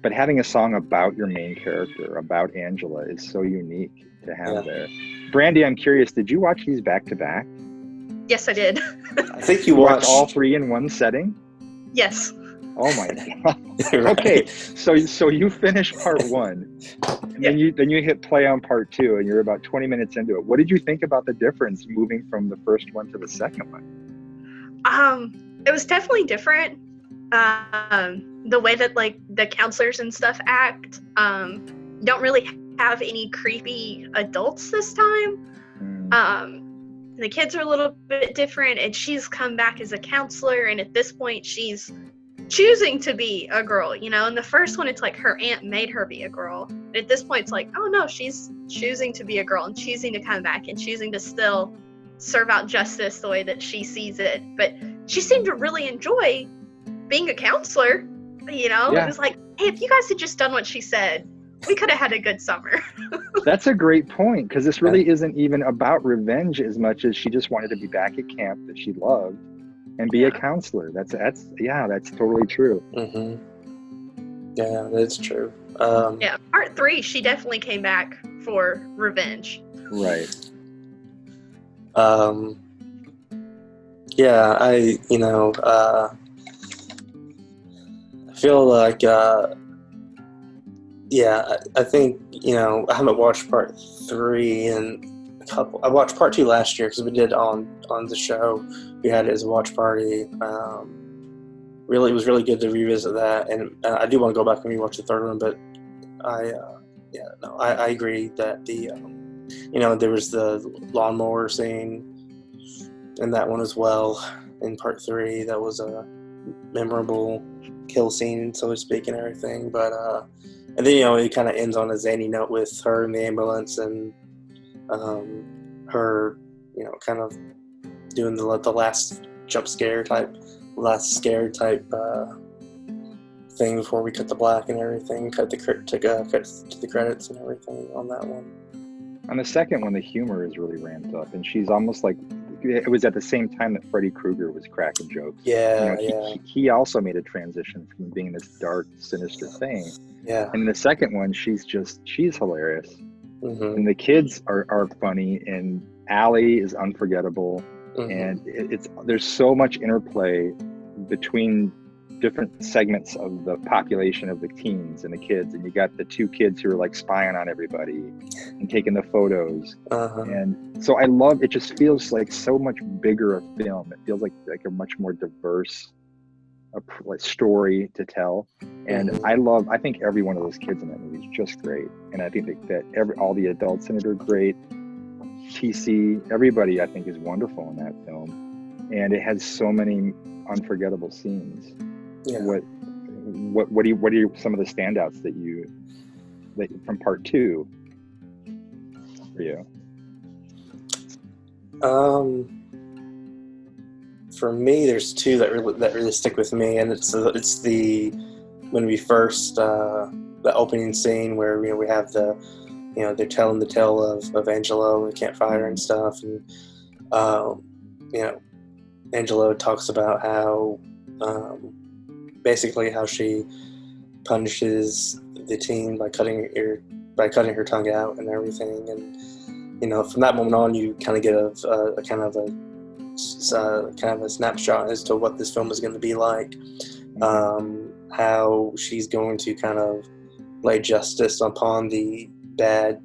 but having a song about your main character, about Angela, is so unique to have there. Brandy, I'm curious, did you watch these back to back? Yes, I did. I think you watched all three in one setting? Yes. Oh my god. Right. Okay, so you finished part one, and then you hit play on part two, and you're about 20 minutes into it. What did you think about the difference moving from the first one to the second one? It was definitely different. The way that the counselors and stuff act, don't really have any creepy adults this time. the kids are a little bit different, and she's come back as a counselor, and at this point she's choosing to be a girl, you know. In the first one, it's like her aunt made her be a girl. And at this point, it's like, oh no, she's choosing to be a girl and choosing to come back and choosing to still serve out justice the way that she sees it. But she seemed to really enjoy being a counselor, you know. Yeah. It was like, hey, if you guys had just done what she said, we could have had a good summer. That's a great point, because this really isn't even about revenge as much as she just wanted to be back at camp that she loved and be a counselor. That's totally true. Mm-hmm. Yeah, that's true. Yeah, part 3, she definitely came back for revenge. Right. Yeah, I feel like, I think, I haven't watched part 3 in a couple. I watched part 2 last year because we did on the show. We had it as a watch party. It was really good to revisit that, and I do want to go back and rewatch the third one. But I agree that there was the lawnmower scene in that one as well in part 3. That was a memorable kill scene, so to speak, and everything. But and then it kind of ends on a zany note with her in the ambulance and her kind of doing the last scare type thing before we cut the black and everything, cut to the credits and everything on that one. On the second one, the humor is really ramped up, and she's almost like, it was at the same time that Freddy Krueger was cracking jokes. He also made a transition from being this dark, sinister thing. Yeah. And in the second one, she's hilarious. Mm-hmm. And the kids are funny, and Allie is unforgettable. Mm-hmm. And there's so much interplay between different segments of the population of the teens and the kids, and you got the 2 kids who are like spying on everybody and taking the photos. And so I love it. Just feels like so much bigger a film. It feels like a much more diverse story to tell. And I think every one of those kids in that movie is just great, and I think that all the adults in it are great. TC, everybody I think is wonderful in that film, and it has so many unforgettable scenes. Yeah. What are some of the standouts that from part 2 for you? For me, there's 2 that really stick with me, and it's the when we first the opening scene where we have they're telling the tale of Angelo and the campfire and stuff, and Angelo talks about how basically how she punishes the teen by cutting her tongue out and everything, and from that moment on you kind of get a kind of a snapshot as to what this film is going to be like, how she's going to kind of lay justice upon the bad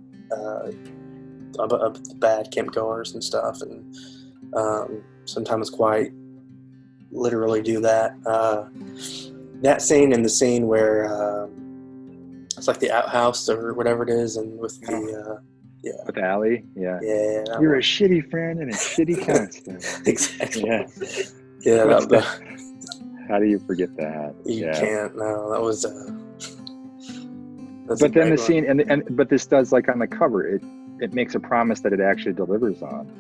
campgoers and stuff, and sometimes quite literally do that. That scene and the scene where it's like the outhouse or whatever it is, and with the with Allie, yeah, you're a shitty friend and a shitty counselor. Exactly. Yeah. How do you forget that? You can't. No, that was. But then the scene, but this does, like on the cover, it makes a promise that it actually delivers on.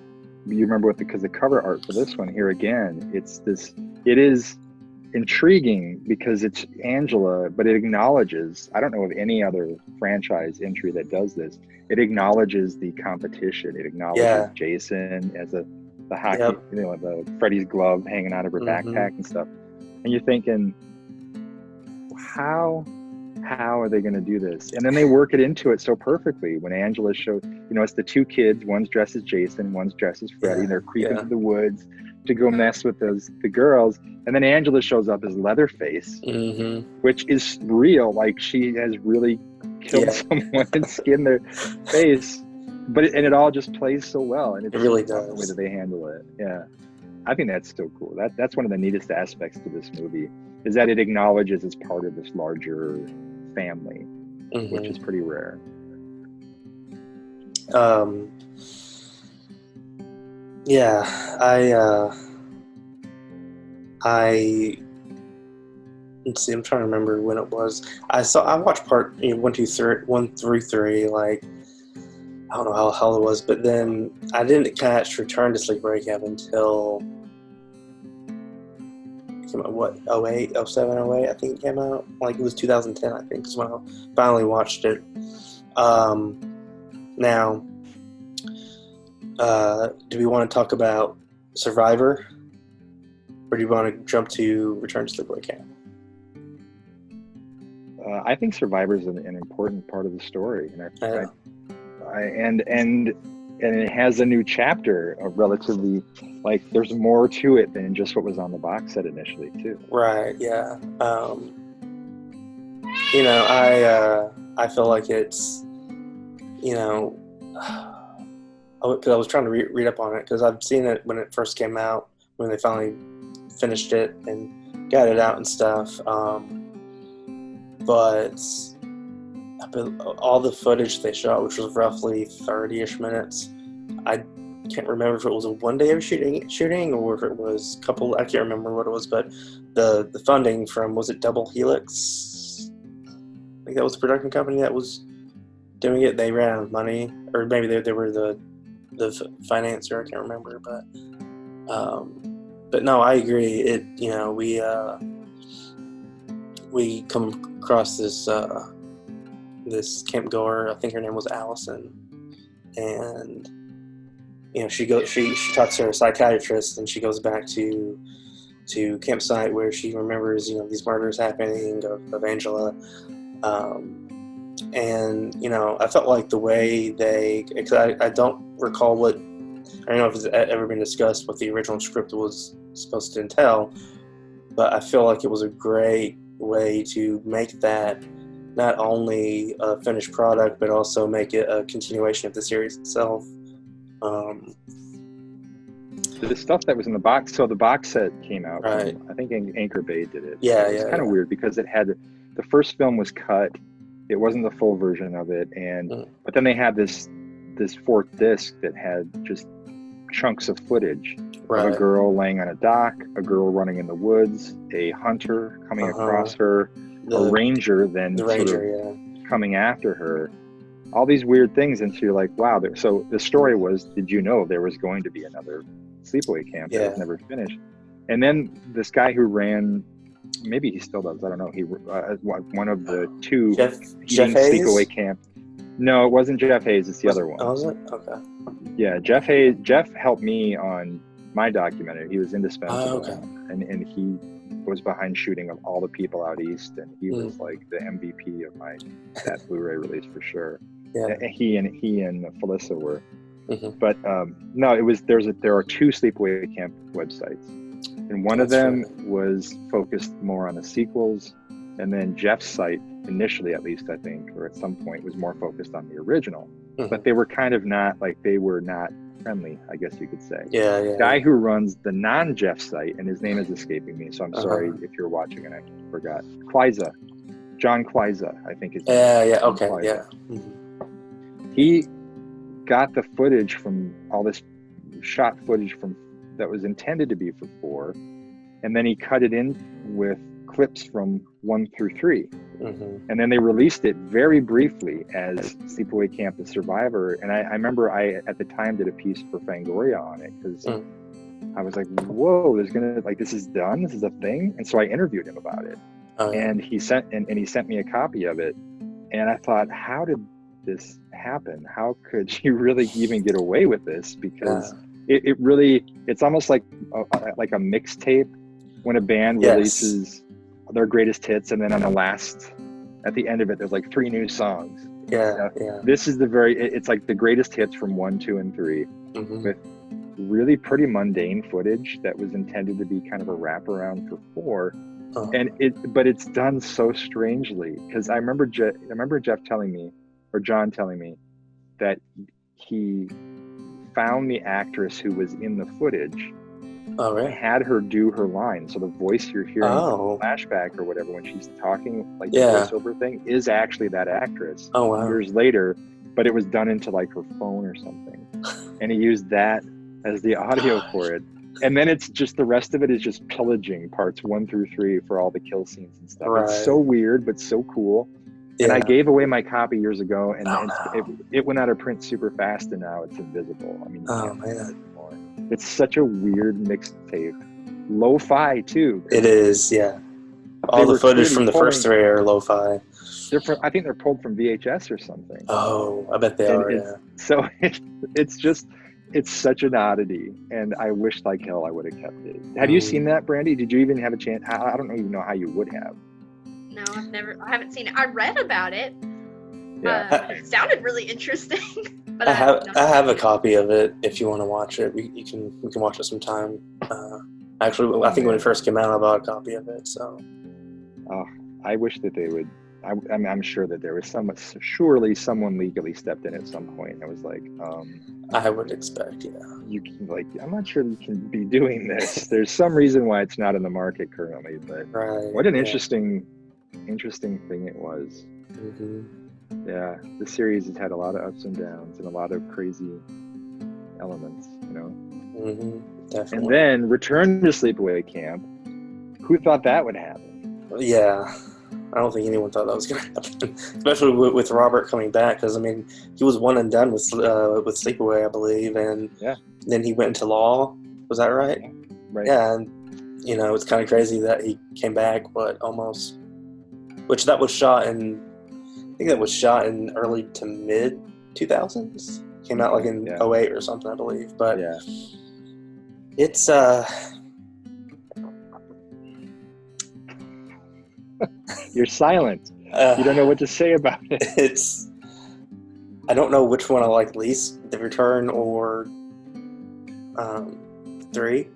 You remember because the cover art for this one here again, it is intriguing because it's Angela, but it acknowledges, I don't know of any other franchise entry that does this. It acknowledges the competition. It acknowledges Jason as the hockey, the Freddy's glove hanging out of her backpack and stuff. And you're thinking, how are they going to do this? And then they work it into it so perfectly. When Angela shows, it's the 2 kids, one's dressed as Jason, one's dressed as Freddy, and they're creeping through the woods to go mess with the girls. And then Angela shows up as Leatherface, which is real. Like she has really killed someone and skinned their face. But it all just plays so well. And it really does. The way that they handle it. Yeah. I think that's still cool. That's one of the neatest aspects to this movie, is that it acknowledges it's part of this larger family, which is pretty rare. Yeah, I let's see. I'm trying to remember when it was. I watched part 1 through 3. Like I don't know how it was, but then I didn't catch Return to Sleepaway Camp until it came out, what, 08, 07, 08, I think it came out. Like it was 2010, I think, is when I finally watched it. Now, do we want to talk about Survivor, or do you want to jump to Return to Sleepaway Camp? I think Survivor is an important part of the story, and Yeah. and it has a new chapter of relatively, like, there's more to it than just what was on the box set initially too. Right. Yeah. I feel like it's, because I was trying to read up on it because I've seen it when it first came out, when they finally finished it and got it out and stuff. But all the footage they shot, which was roughly 30-ish minutes, I can't remember if it was a one day of shooting or if it was a couple. I can't remember what it was, but the funding from, was it Double Helix? I think that was the production company that was doing it. They ran out of money, or maybe they were the financier. I can't remember, but no, I agree. It we come across this camp goer. I think her name was Allison, and she talks to her psychiatrist, and she goes back to campsite where she remembers these murders happening of Angela, and I felt like the way because I don't recall what, I don't know if it's ever been discussed what the original script was supposed to entail, but I feel like it was a great way to make that not only a finished product, but also make it a continuation of the series itself. The stuff that was in the box, so the box set came out. Right. I think Anchor Bay did it. Yeah, It's kind of weird because it had, the first film was cut. It wasn't the full version of it, but then they had this fourth disc that had just chunks of footage of a girl laying on a dock, a girl running in the woods, a hunter coming across her, a ranger then coming after her, all these weird things. And so you're like, wow. So the story was, did you know there was going to be another Sleepaway Camp that was never finished? And then this guy who ran, maybe he still does, I don't know, he one of the two Jeff Hayes? Sleepaway Camp. No, it wasn't Jeff Hayes, it's the other one. Oh, was it? Okay. Yeah, Jeff Hayes. Jeff helped me on my documentary. He was indispensable. Oh, okay. And he was behind shooting of all the people out east, and he was like the MVP of that Blu-ray release for sure. Yeah. He and Felissa were. Mm-hmm. But no, it was there are two Sleepaway Camp websites, and one of them was focused more on the sequels, and then Jeff's site, initially at least, I think, or at some point, was more focused on the original. Mm-hmm. But they were kind of not, like, they were not friendly, I guess you could say. Yeah. The guy who runs the non-Jeff site, and his name is escaping me, so I'm sorry if you're watching and I forgot. John Kleiza, I think his name is. Yeah, okay, Kleiza. yeah. Mm-hmm. He got the footage from all this shot footage from that was intended to be for 4, and then he cut it in with clips from 1 through 3. Mm-hmm. And then they released it very briefly as Sleepaway Camp The Survivor. And I remember I, at the time, did a piece for Fangoria on it because I was like, whoa, this is done? This is a thing? And so I interviewed him about it. And he sent me a copy of it. And I thought, how did this happen? How could you really even get away with this? Because it's almost like a mixtape when a band releases their greatest hits, and then at the end of it, there's like 3 new songs. Yeah. This is it's like the greatest hits from 1, 2, and 3, with really pretty mundane footage that was intended to be kind of a wraparound for 4. But it's done so strangely, because I remember Jeff telling me, or John telling me, that he found the actress who was in the footage. Oh, right. Had her do her line, so the voice you're hearing in the flashback or whatever when she's talking, like the voiceover thing, is actually that actress. Oh, wow. Years later, but it was done into like her phone or something, and he used that as the audio for it. And then it's just the rest of it is just pillaging parts 1 through 3 for all the kill scenes and stuff. Right. It's so weird, but so cool. Yeah. And I gave away my copy years ago, and Oh, it went out of print super fast, and now it's invisible. I mean, you Oh, can't find it man. anymore. It's such a weird mixtape. Lo-fi too. It is, yeah. All They the were footage clearly from the first pulling- 3 are lo-fi. I think they're pulled from VHS or something. Oh, I bet they And are, it's, yeah. So it's such an oddity, and I wish like hell I would have kept it. Have you seen that, Brandy? Did you even have a chance? I don't even know how you would have. No, I haven't seen it. I read about it. Yeah. It sounded really interesting. But I have a copy of it if you want to watch it. We can watch it sometime. Actually, I think when it first came out, I bought a copy of it. So. Oh, I wish that they would. I mean, I'm sure that there was surely someone legally stepped in at some point. I was like, I would expect, yeah. you can I'm not sure you can be doing this. There's some reason why it's not in the market currently, but Right. what an yeah. interesting thing it was. Mm-hmm. Yeah, the series has had a lot of ups and downs and a lot of crazy elements, you know. Mm-hmm. Definitely. And then Return to Sleepaway Camp. Who thought that would happen? Yeah. I don't think anyone thought that was going to happen, especially with Robert coming back. Because I mean, he was one and done with Sleepaway, I believe, and then he went into law. Was that right? Right. Yeah, and it's kind of crazy that he came back. Almost, which that was shot in. I think that was shot in early to mid 2000s. Came out like in 08 or something, I believe. But yeah, it's You're silent. You don't know what to say about it. I don't know which one I like least, The Return or 3,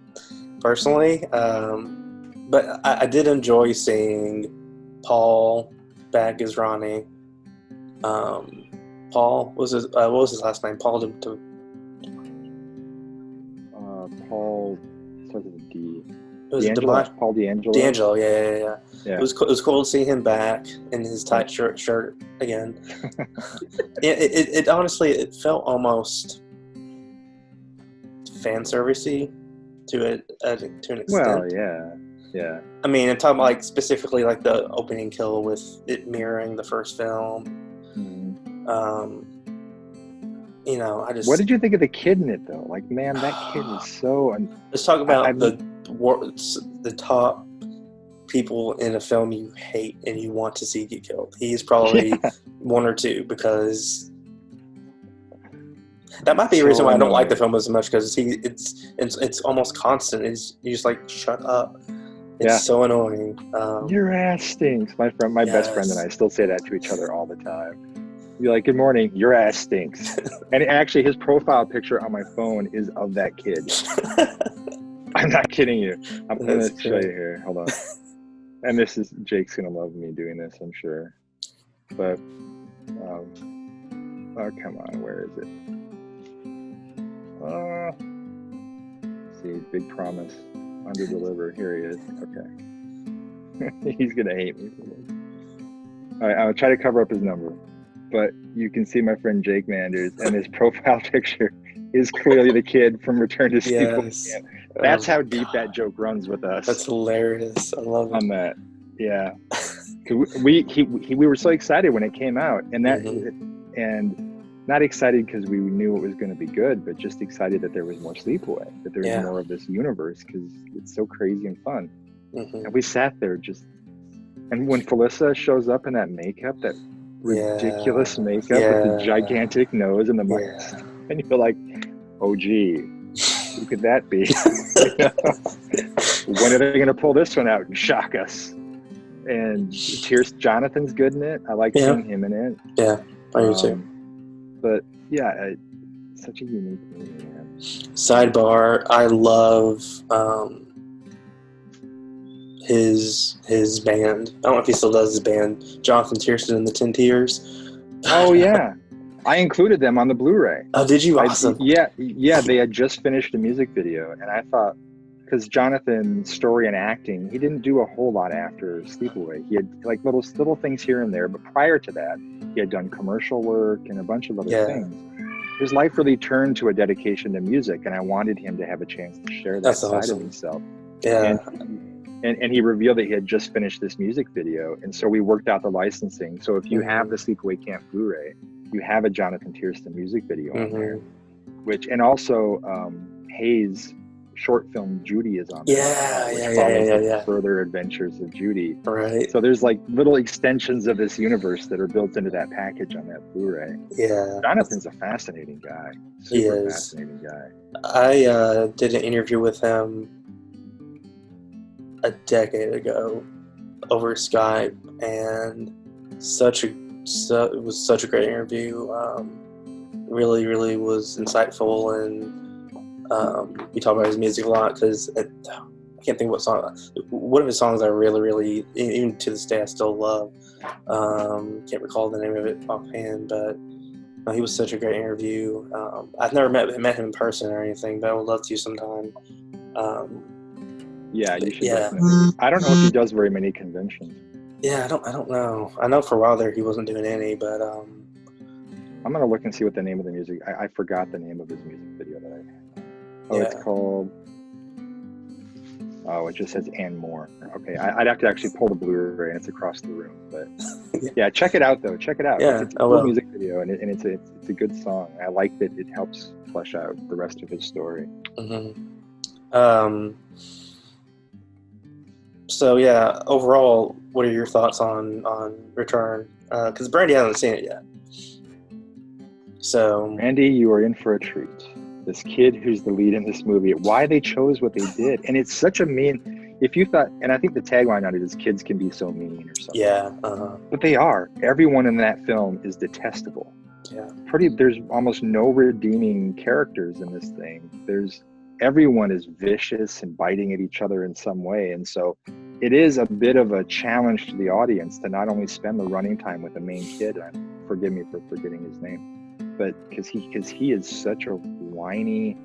personally. But I did enjoy seeing Paul back as Ronnie. Paul what was his last name? Paul Paul starts with a D. It was Paul D'Angelo. D'Angelo, yeah. Yeah. It was cool to see him back in his tight shirt again. it honestly, it felt almost fan servicey to an extent. Well, yeah. I mean, I'm talking like specifically like the opening kill with it mirroring the first film. Mm-hmm. I just. What did you think of the kid in it though? Like, man, that kid is so. Let's talk about the top people in a film you hate and you want to see get killed. He's probably 1 or 2, because that might be a reason why I don't like the film as much, because it's almost constant. You just like, shut up. It's so annoying. Your ass stinks. My best friend and I still say that to each other all the time. You're like, good morning, your ass stinks. And actually his profile picture on my phone is of that kid. I'm not kidding you. I'm going to show you here. Hold on. And Jake's going to love me doing this, I'm sure. But, oh, come on. Where is it? See, big promise. Under deliver. Here he is. Okay. He's going to hate me for this. All right, I'll try to cover up his number. But you can see my friend Jake Manders, and his profile picture is clearly the kid from Return to Sleepaway Camp. That's how deep that joke runs with us. That's hilarious. I love it. On that, yeah. We were so excited when it came out, and and not excited because we knew it was going to be good, but just excited that there was more Sleepaway, that there was more of this universe, because it's so crazy and fun. Mm-hmm. And we sat there and when Felissa shows up in that makeup, that ridiculous makeup with the gigantic nose and the mics, and you're like, oh gee, who could that be? When are they going to pull this one out and shock us? And Jonathan's good in it. I like seeing him in it. Yeah, I do too. But such a unique movie, man. Sidebar, I love his band. I don't know if he still does his band. Jonathan Tiersten and the 10 Tears. Oh yeah, I included them on the Blu-ray. Oh, did you? Awesome. Yeah. They had just finished a music video, and I thought, because Jonathan's story and acting, he didn't do a whole lot after Sleepaway. He had like little things here and there, but prior to that, he had done commercial work and a bunch of other things. his life really turned to a dedication to music, and I wanted him to have a chance to share that That's side awesome. of himself. Yeah. And he revealed that he had just finished this music video, and so we worked out the licensing. So if you have the Sleepaway Camp Blu-ray, you have a Jonathan Tiersten music video on there, and also Hayes' short film Judy is on there, which follows the further adventures of Judy. Right. So there's like little extensions of this universe that are built into that package on that Blu-ray. Yeah. Jonathan's a fascinating guy. Super fascinating guy. I did an interview with him a decade ago over Skype, and it was such a great interview. Really, really was insightful, and we talked about his music a lot because I can't think what song. One of his songs I really, really, even to this day, I still love. Can't recall the name of it offhand, but he was such a great interview. I've never met him in person or anything, but I would love to sometime. Yeah, you should definitely. I don't know if he does very many conventions. Yeah, I don't know. I know for a while there he wasn't doing any, but I'm gonna look and see what the name of the music. I forgot the name of his music video that I. Oh, it's called. Oh, it just says "and more." Okay, I'd have to actually pull the Blu-ray, and it's across the room. But yeah, check it out though. Check it out. Yeah, it's a cool music video, and it's a good song. I like that it helps flesh out the rest of his story. Mm-hmm. So yeah, overall, what are your thoughts on Return? Because Brandy hasn't seen it yet. So Randy, you are in for a treat. This kid who's the lead in this movie, why they chose what they did, and it's such a mean. If you thought, and I think the tagline on it is "Kids can be so mean" or something. Yeah. But they are. Everyone in that film is detestable. Yeah. There's almost no redeeming characters in this thing. Everyone is vicious and biting at each other in some way, and so it is a bit of a challenge to the audience to not only spend the running time with the main kid, and forgive me for forgetting his name, but because he is such a whiny.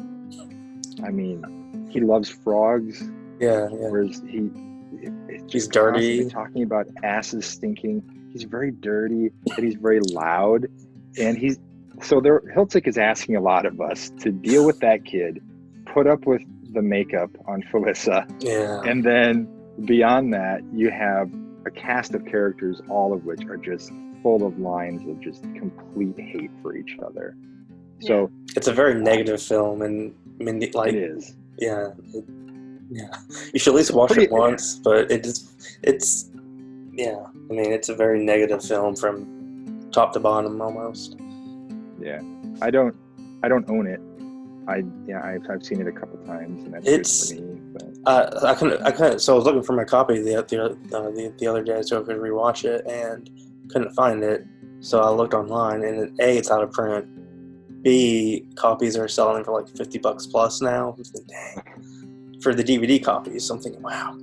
I mean, he loves frogs. Yeah. Whereas he's dirty, talking about asses stinking. He's very dirty, and he's very loud, and Hiltzik is asking a lot of us to deal with that kid. Put up with the makeup on Felissa. Yeah. And then beyond that, you have a cast of characters, all of which are just full of lines of just complete hate for each other. So it's a very negative film, and I mean, like, it is. Yeah. You should at least watch it once, but it's I mean, it's a very negative film from top to bottom almost. Yeah. I don't own it. I've seen it a couple times, and that's good for me. But I couldn't. So I was looking for my copy the other day so I could rewatch it, and couldn't find it. So I looked online, and A, it's out of print. B, copies are selling for like $50 plus now. Dang. For the DVD copies, so I'm thinking, wow.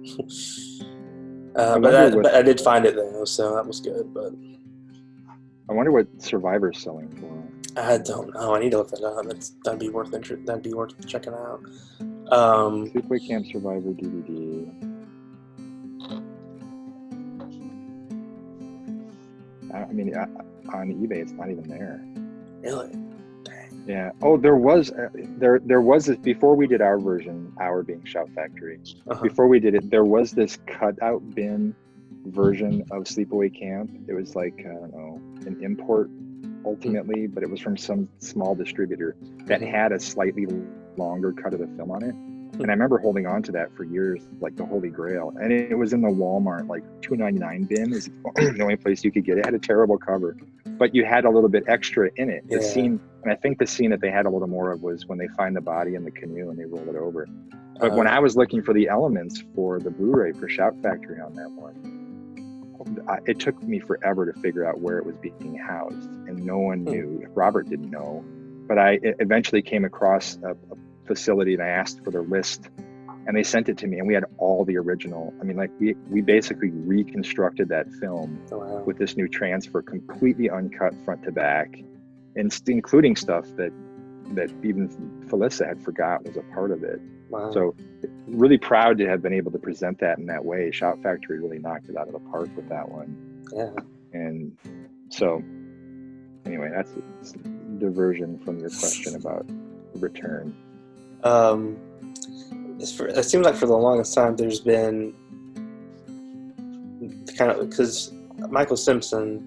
But I did find it though, so that was good. But I wonder what Survivor's selling for. I don't know. I need to look that up. That'd be worth checking out. Sleepaway Camp Survivor DVD. I mean, on eBay, it's not even there. Really? Yeah. Oh, there was this before we did our version. Our being Shout Factory. Before we did it, there was this cutout bin version of Sleepaway Camp. It was like, I don't know, an import ultimately, but it was from some small distributor that had a slightly longer cut of the film on it. And I remember holding on to that for years, like the holy grail. And it was in the Walmart, like $2.99 bin is the only place you could get it. It had a terrible cover, but you had a little bit extra in it. The scene, and I think the scene that they had a little more of was when they find the body in the canoe and they roll it over. But when I was looking for the elements for the Blu-ray for Shout Factory on that one, it took me forever to figure out where it was being housed, and no one knew. Robert didn't know, but I eventually came across a facility, and I asked for their list, and they sent it to me, and we had all the original. I mean, like we basically reconstructed that film with this new transfer, completely uncut front to back, and including stuff that even Felissa had forgot was a part of it. Wow. So really proud to have been able to present that in that way. Shout Factory really knocked it out of the park with that one. Yeah. And so anyway, that's diversion from your question about return. It seems like for the longest time there's been kind of, because Michael Simpson,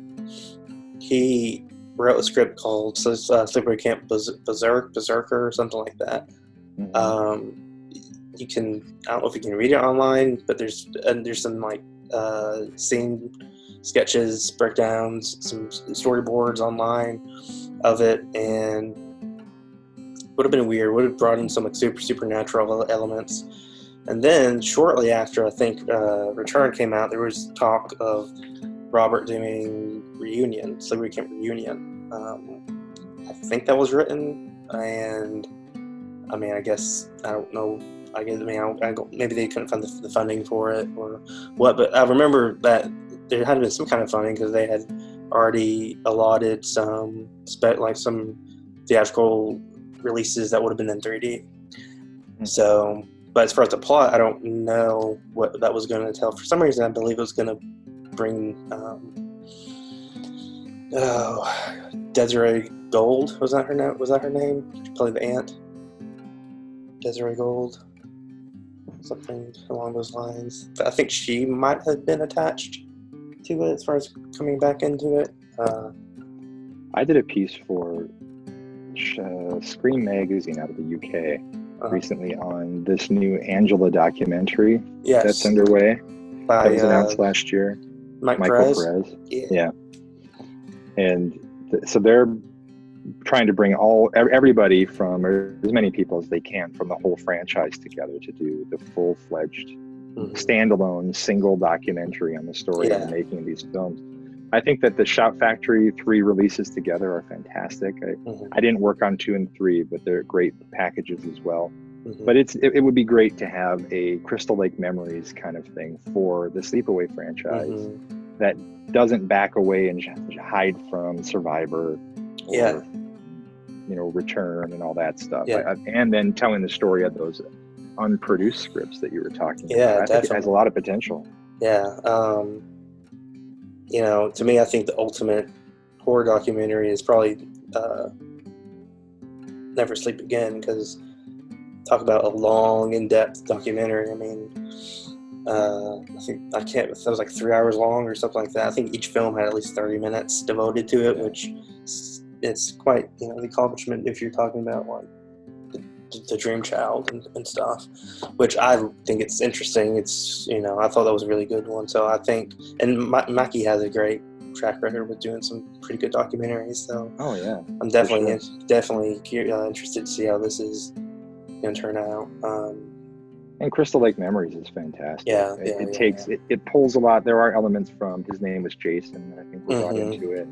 he wrote a script called Sleepaway Camp Berserker or something like that. Mm-hmm. You can, I don't know if you can read it online, but there's some like scene sketches, breakdowns, some storyboards online of it, and would have been weird. Would have brought in some like supernatural elements. And then shortly after, I think Return came out, there was talk of Robert doing Sleepaway Camp Reunion. I think that was written, and I mean, I guess I don't know. Maybe they couldn't find the funding for it or what. But I remember that there had been some kind of funding because they had already allotted some theatrical releases that would have been in 3D. So, but as far as the plot, I don't know what that was going to tell. For some reason, I believe it was going to bring Desiree Gold. Was that her name? She played the aunt. Desiree Gold. Something along those lines. I think she might have been attached to it as far as coming back into it. I did a piece for Scream magazine out of the UK recently on this new Angela documentary that's underway. That was announced last year. Michael Perez. Yeah. And so they're trying to bring everybody from, or as many people as they can from the whole franchise together to do the full-fledged standalone single documentary on the story of the making of these films. I think that the Shout Factory 3 releases together are fantastic. I didn't work on 2 and 3, but they're great packages as well. But it would be great to have a Crystal Lake Memories kind of thing for the Sleepaway franchise that doesn't back away and hide from Survivor or Return and all that stuff. And then telling the story of those unproduced scripts that you were talking about. I think it has a lot of potential. To me, I think the ultimate horror documentary is probably Never Sleep Again, because talk about a long, in-depth documentary. I mean, that was like 3 hours long or something like that. I think each film had at least 30 minutes devoted to it, which it's quite, the accomplishment if you're talking about like the Dream Child and stuff, which I think it's interesting. It's, I thought that was a really good one. So I think, and Mackie has a great track record with doing some pretty good documentaries. So I'm definitely interested to see how this is going to turn out. And Crystal Lake Memories is fantastic. It pulls a lot. There are elements from His Name Was Jason, I think, we brought into it.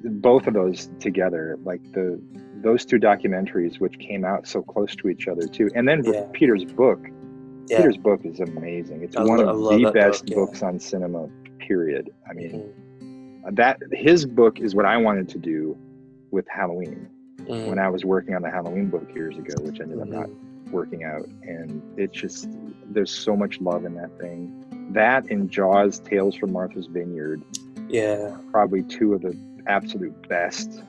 Both of those together, like those two documentaries, which came out so close to each other too, and then Peter's book. Peter's book is amazing. It's one of the best books on cinema, period. I mean, that his book is what I wanted to do with Halloween when I was working on the Halloween book years ago, which ended up not working out. And it's just, there's so much love in that thing. That and Jaws, Tales from Martha's Vineyard. Probably two of the absolute best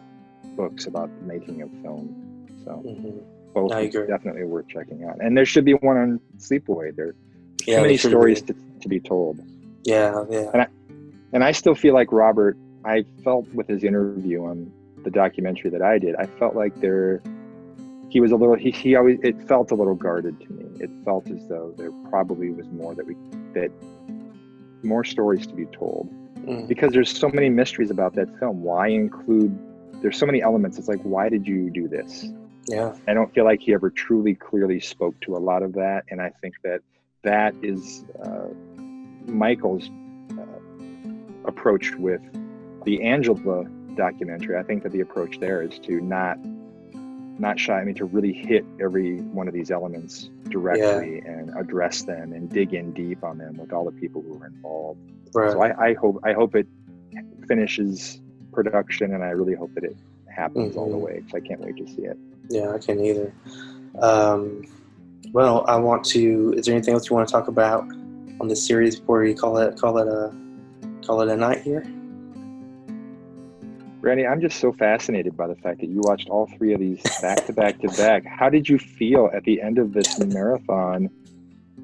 books about the making of film. So both definitely worth checking out. And there should be one on Sleepaway. There's too many stories to be told. And I still feel like Robert, I felt with his interview on the documentary that I did, I felt like he was a little, he always, it felt a little guarded to me. It felt as though there probably was more more stories to be told. Because there's so many mysteries about that film. There's so many elements. It's like, why did you do this? I don't feel like he ever truly clearly spoke to a lot of that. And I think that is Michael's approach with the Angela documentary. I think that the approach there is to not shy. I mean, to really hit every one of these elements directly and address them and dig in deep on them with all the people who were involved. So I hope it finishes production, and I really hope that it happens all the way, because I can't wait to see it. I can't either. Well, is there anything else you want to talk about on this series before we call it a night here? Randy, I'm just so fascinated by the fact that you watched all 3 of these back to back to back. How did you feel at the end of this marathon?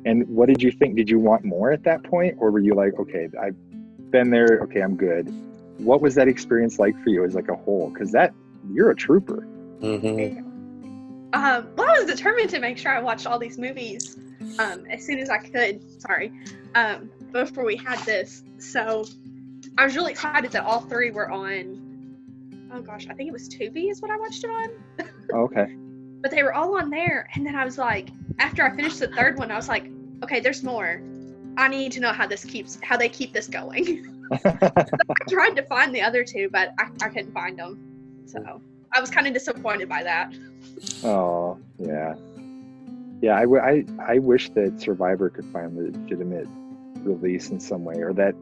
And what did you think? Did you want more at that point? Or were you like, okay, I've been there. Okay, I'm good. What was that experience like for you as like a whole? Because you're a trooper. Mm-hmm. Well, I was determined to make sure I watched all these movies as soon as I could. Before we had this. So I was really excited that all 3 were on. Oh gosh, I think it was Tubi is what I watched it on. Okay. But they were all on there, and then I was like, after I finished the 3rd one, I was like, okay, there's more. I need to know how they keep this going. I tried to find the other 2, but I couldn't find them. So I was kind of disappointed by that. Oh, yeah. Yeah, I wish that Survivor could find the legitimate release in some way, or that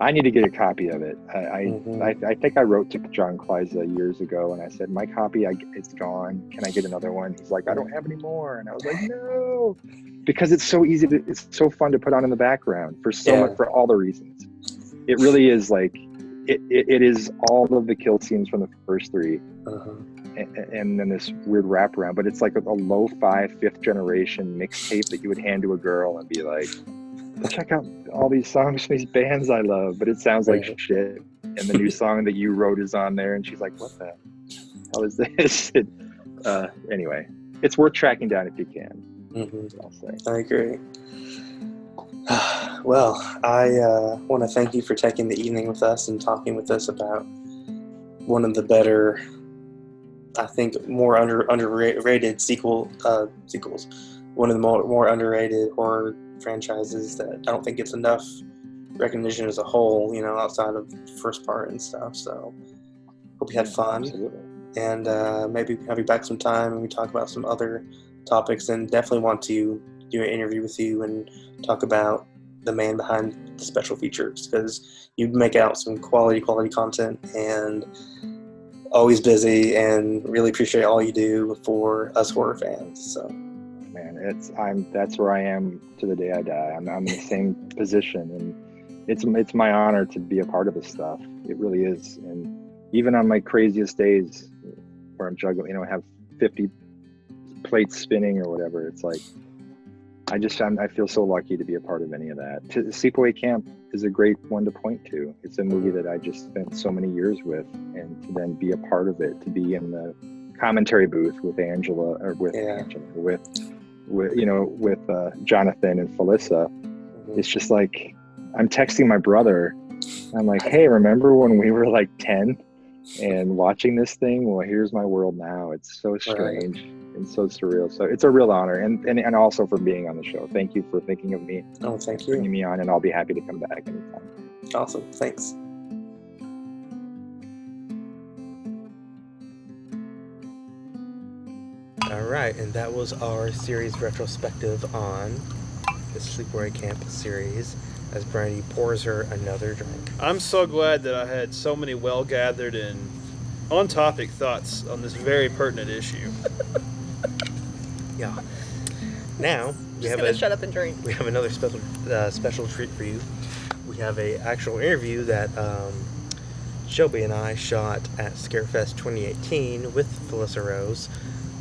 I need to get a copy of it. I think I wrote to John Kleiza years ago, and I said, my copy, it's gone. Can I get another one? He's like, I don't have any more. And I was like, no, because it's so easy it's so fun to put on in the background for all the reasons. It really is like, it is all of the kill scenes from the first 3. And then this weird wraparound, but it's like a lo-fi 5th generation mixtape that you would hand to a girl and be like, check out all these songs from these bands I love, but it sounds like shit. And the new song that you wrote is on there, and she's like, what the hell is this? Anyway, it's worth tracking down if you can. I'll say. I agree. Well, I want to thank you for taking the evening with us and talking with us about one of the better, I think, more underrated sequels. One of the more underrated horror franchises that I don't think gets enough recognition as a whole, outside of the first part and stuff. So hope you had fun. Absolutely. And maybe we can have you back sometime and we talk about some other topics, and definitely want to do an interview with you and talk about the man behind the special features, because you make out some quality content and always busy, and really appreciate all you do for us horror fans. So man, that's where I am to the day I die. I'm in the same position, and it's my honor to be a part of this stuff. It really is. And even on my craziest days where I'm juggling, have 50 plates spinning or whatever, it's like I feel so lucky to be a part of any of that. Sleepaway Camp is a great one to point to. It's a movie that I just spent so many years with, and to then be a part of it, to be in the commentary booth with Angela, or with Jonathan and Felissa. It's just like, I'm texting my brother. I'm like, hey, remember when we were like 10 and watching this thing? Well, here's my world now. It's so strange and so surreal. So it's a real honor, and also for being on the show. Thank you for thinking of me. Oh, thank you. Bringing me on, and I'll be happy to come back anytime. Awesome. Thanks. All right, and that was our series retrospective on the Sleepaway Camp series, as Brandy pours her another drink. I'm so glad that I had so many well-gathered and on-topic thoughts on this very pertinent issue. Yeah. Now Shut up and drink. We have another special treat for you. We have a actual interview that Shelby and I shot at Scarefest 2018 with Felissa Rose,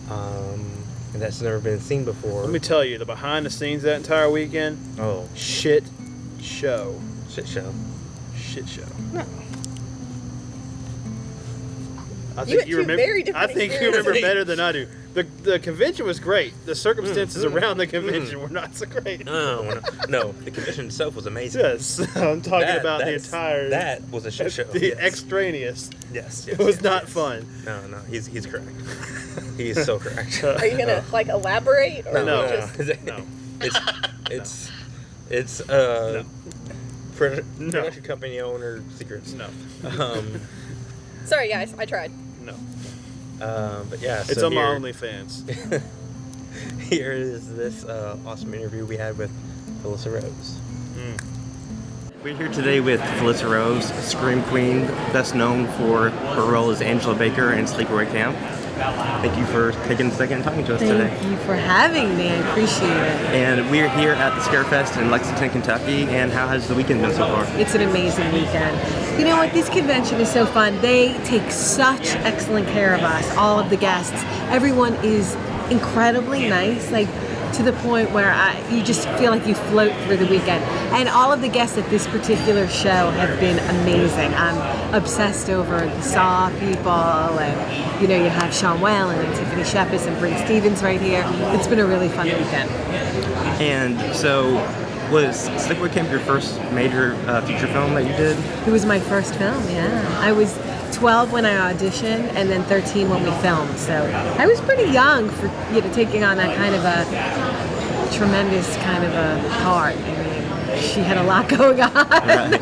and that's never been seen before. Let me tell you, the behind the scenes that entire weekend. Oh, shit show. Shit show. Shit show. No. I think you remember better than I do. The convention was great. The circumstances around the convention were not so great. No, the convention itself was amazing. Yes, I'm talking about the entire. That was a shit show. The extraneous. Yes. It was not fun. No, he's correct. He's so correct. Are you gonna elaborate? Or No. It's no. Production company owner secrets. No. Sorry guys, I tried. No. But yeah, it's on my OnlyFans. Here is this awesome interview we had with Felissa Rose. We're here today with Felissa Rose, Scream Queen, best known for her role as Angela Baker in Sleepaway Camp. Thank you for taking a second and talking to us today. Thank you for having me. I appreciate it. And we're here at the Scarefest in Lexington, Kentucky. And how has the weekend been so far? It's an amazing weekend. You know what? This convention is so fun. They take such excellent care of us, all of the guests. Everyone is incredibly nice, like to the point where you just feel like you float through the weekend. And all of the guests at this particular show have been amazing. I'm obsessed over the Saw people, and you have Sean Whalen and Tiffany Shepis and Brink Stevens right here. It's been a really fun weekend. And so, was Sleepaway Camp your first major feature film that you did? It was my first film, yeah. I was 12 when I auditioned, and then 13 when we filmed. So I was pretty young for taking on that kind of a tremendous kind of a part. I mean, she had a lot going on. Right.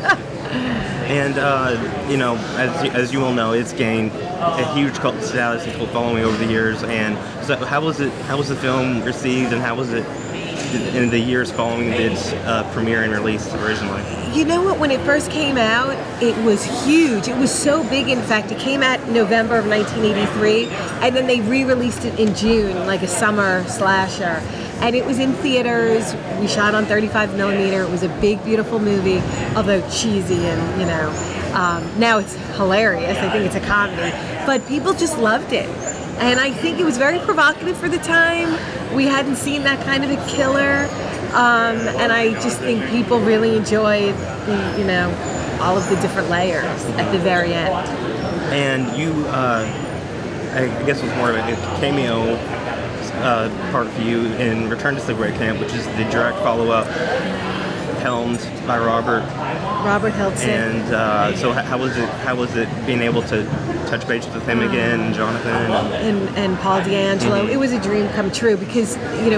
And as you all know, it's gained a huge cult status and cult following over the years. And so, how was the film received, and how was it in the years following its premiere and release originally? You know what? When it first came out, it was huge. It was so big, in fact, it came out in November of 1983, and then they re-released it in June, like a summer slasher. And it was in theaters. We shot on 35 millimeter. It was a big, beautiful movie, although cheesy and, now it's hilarious. I think it's a comedy. But people just loved it. And I think it was very provocative for the time. We hadn't seen that kind of a killer. And I just think people really enjoyed all of the different layers at the very end. And you, I guess it was more of a cameo part for you in Return to Sleepaway Camp, which is the direct follow-up, helmed by Robert Hilton. And so how was it being able to touch base with him again, and Jonathan and Paul D'Angelo? Mm-hmm. It was a dream come true because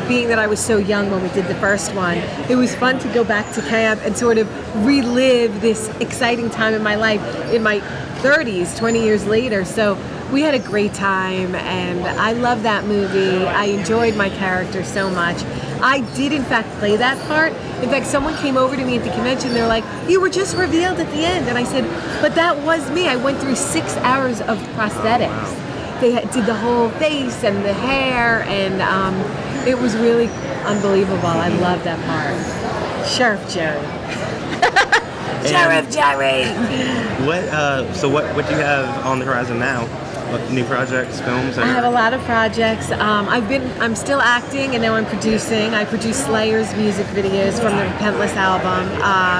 being that I was so young when we did the first one, it was fun to go back to camp and sort of relive this exciting time in my life in my 30s 20 years later. So we had a great time, and I love that movie. I enjoyed my character so much. I did, in fact, play that part. In fact, someone came over to me at the convention. They're like, "You were just revealed at the end." And I said, "But that was me. I went through 6 hours of prosthetics. They did the whole face and the hair, and it was really unbelievable. I love that part." Sheriff Jerry. Sheriff Jerry! What do you have on the horizon now? What new projects, films? I have a lot of projects. I'm still acting, and now I'm producing. I produce Slayer's music videos from the Repentless album,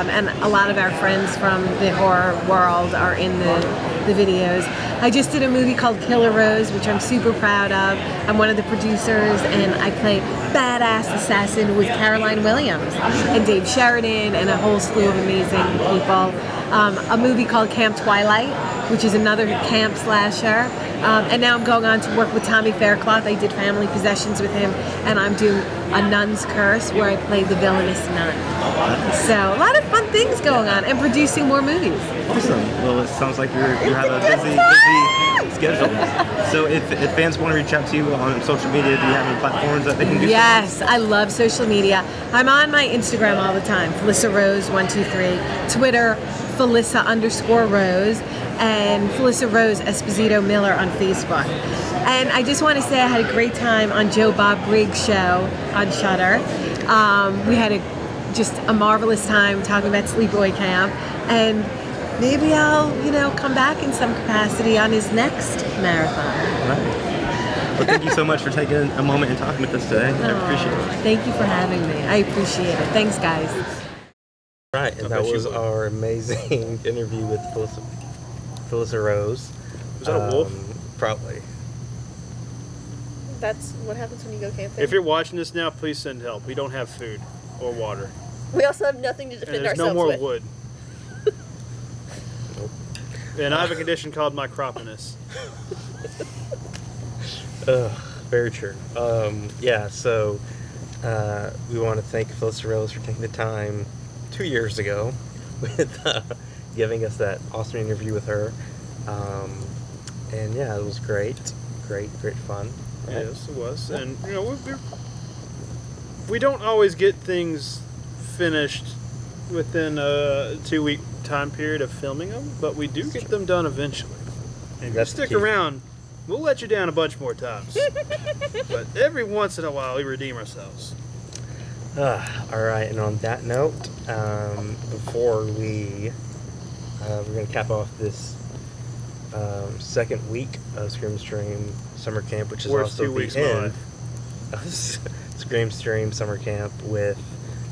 and a lot of our friends from the horror world are in the videos. I just did a movie called Killer Rose, which I'm super proud of. I'm one of the producers, and I play badass assassin with Caroline Williams and Dave Sheridan and a whole slew of amazing people. A movie called Camp Twilight, which is another camp slasher. And now I'm going on to work with Tommy Faircloth. I did Family Possessions with him, and I'm doing A Nun's Curse, where I play the villainous nun. So a lot of fun things going on, and producing more movies. Awesome. Well, it sounds like you have a busy schedule. So if fans want to reach out to you on social media, do you have any platforms that they can do? Yes, I love social media. I'm on my Instagram all the time, Felissa Rose 123, Twitter, Felissa_Rose, and Felissa Rose Esposito Miller on Facebook. And I just want to say I had a great time on Joe Bob Briggs' show on Shudder. We had just a marvelous time talking about Sleepaway Camp, and maybe I'll come back in some capacity on his next marathon. Right. Well, thank you so much for taking a moment and talking with us today. I appreciate it. Thank you for having me. I appreciate it. Thanks, guys. Right, and that was our amazing interview with Felissa Rose. Was that a wolf? Probably. That's what happens when you go camping. If you're watching this now, please send help. We don't have food or water. We also have nothing to And defend there's ourselves no more with. wood. And I have a condition called microponus. Very true. So we want to thank Felissa Rose for taking the time 2 years ago with giving us that awesome interview with her. And yeah, it was great fun. Right? Yes, it was. And we don't always get things finished within a 2-week time period of filming them, but we do get them done eventually. And Stick around We'll let you down a bunch more times. But every once in a while, we redeem ourselves. All right, and on that note, before we're going to cap off this second week of Scream Stream Summer Camp, which is Worst also 2 weeks the of my end of Scream Stream Summer Camp. We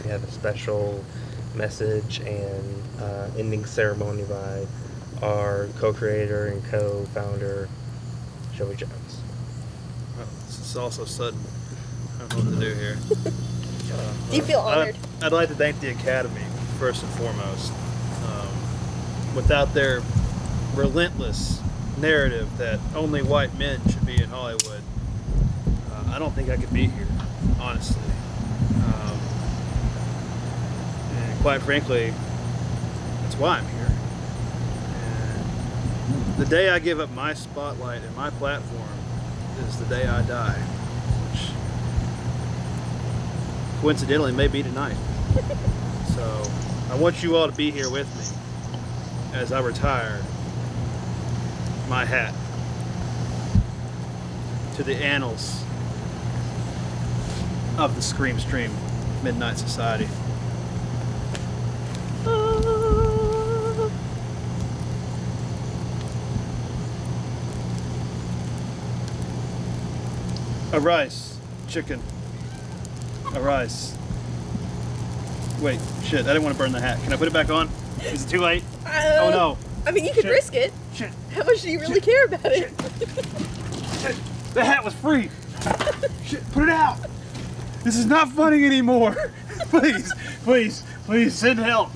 have a special message and ending ceremony by our co-creator and co-founder, Joey Jones. Oh, this is all so sudden. I don't know what to do here. Do you feel honored? I'd like to thank the Academy, first and foremost. Without their relentless narrative that only white men should be in Hollywood, I don't think I could be here, honestly. And quite frankly, that's why I'm here. And the day I give up my spotlight and my platform is the day I die, which coincidentally may be tonight. So I want you all to be here with me as I retire my hat to the annals of the Scream Stream Midnight Society. Arise, chicken. Arise. Wait, shit, I didn't want to burn the hat. Can I put it back on? Is it too late? Oh no. I mean, you could Shit. risk it. Shit. How much do you really care about it? Shit. The hat was free. Shit, put it out. This is not funny anymore. Please, please, please send help.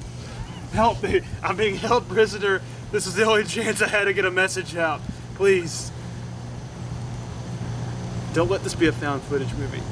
Help me. I'm being held prisoner. This is the only chance I had to get a message out. Please. Don't let this be a found footage movie.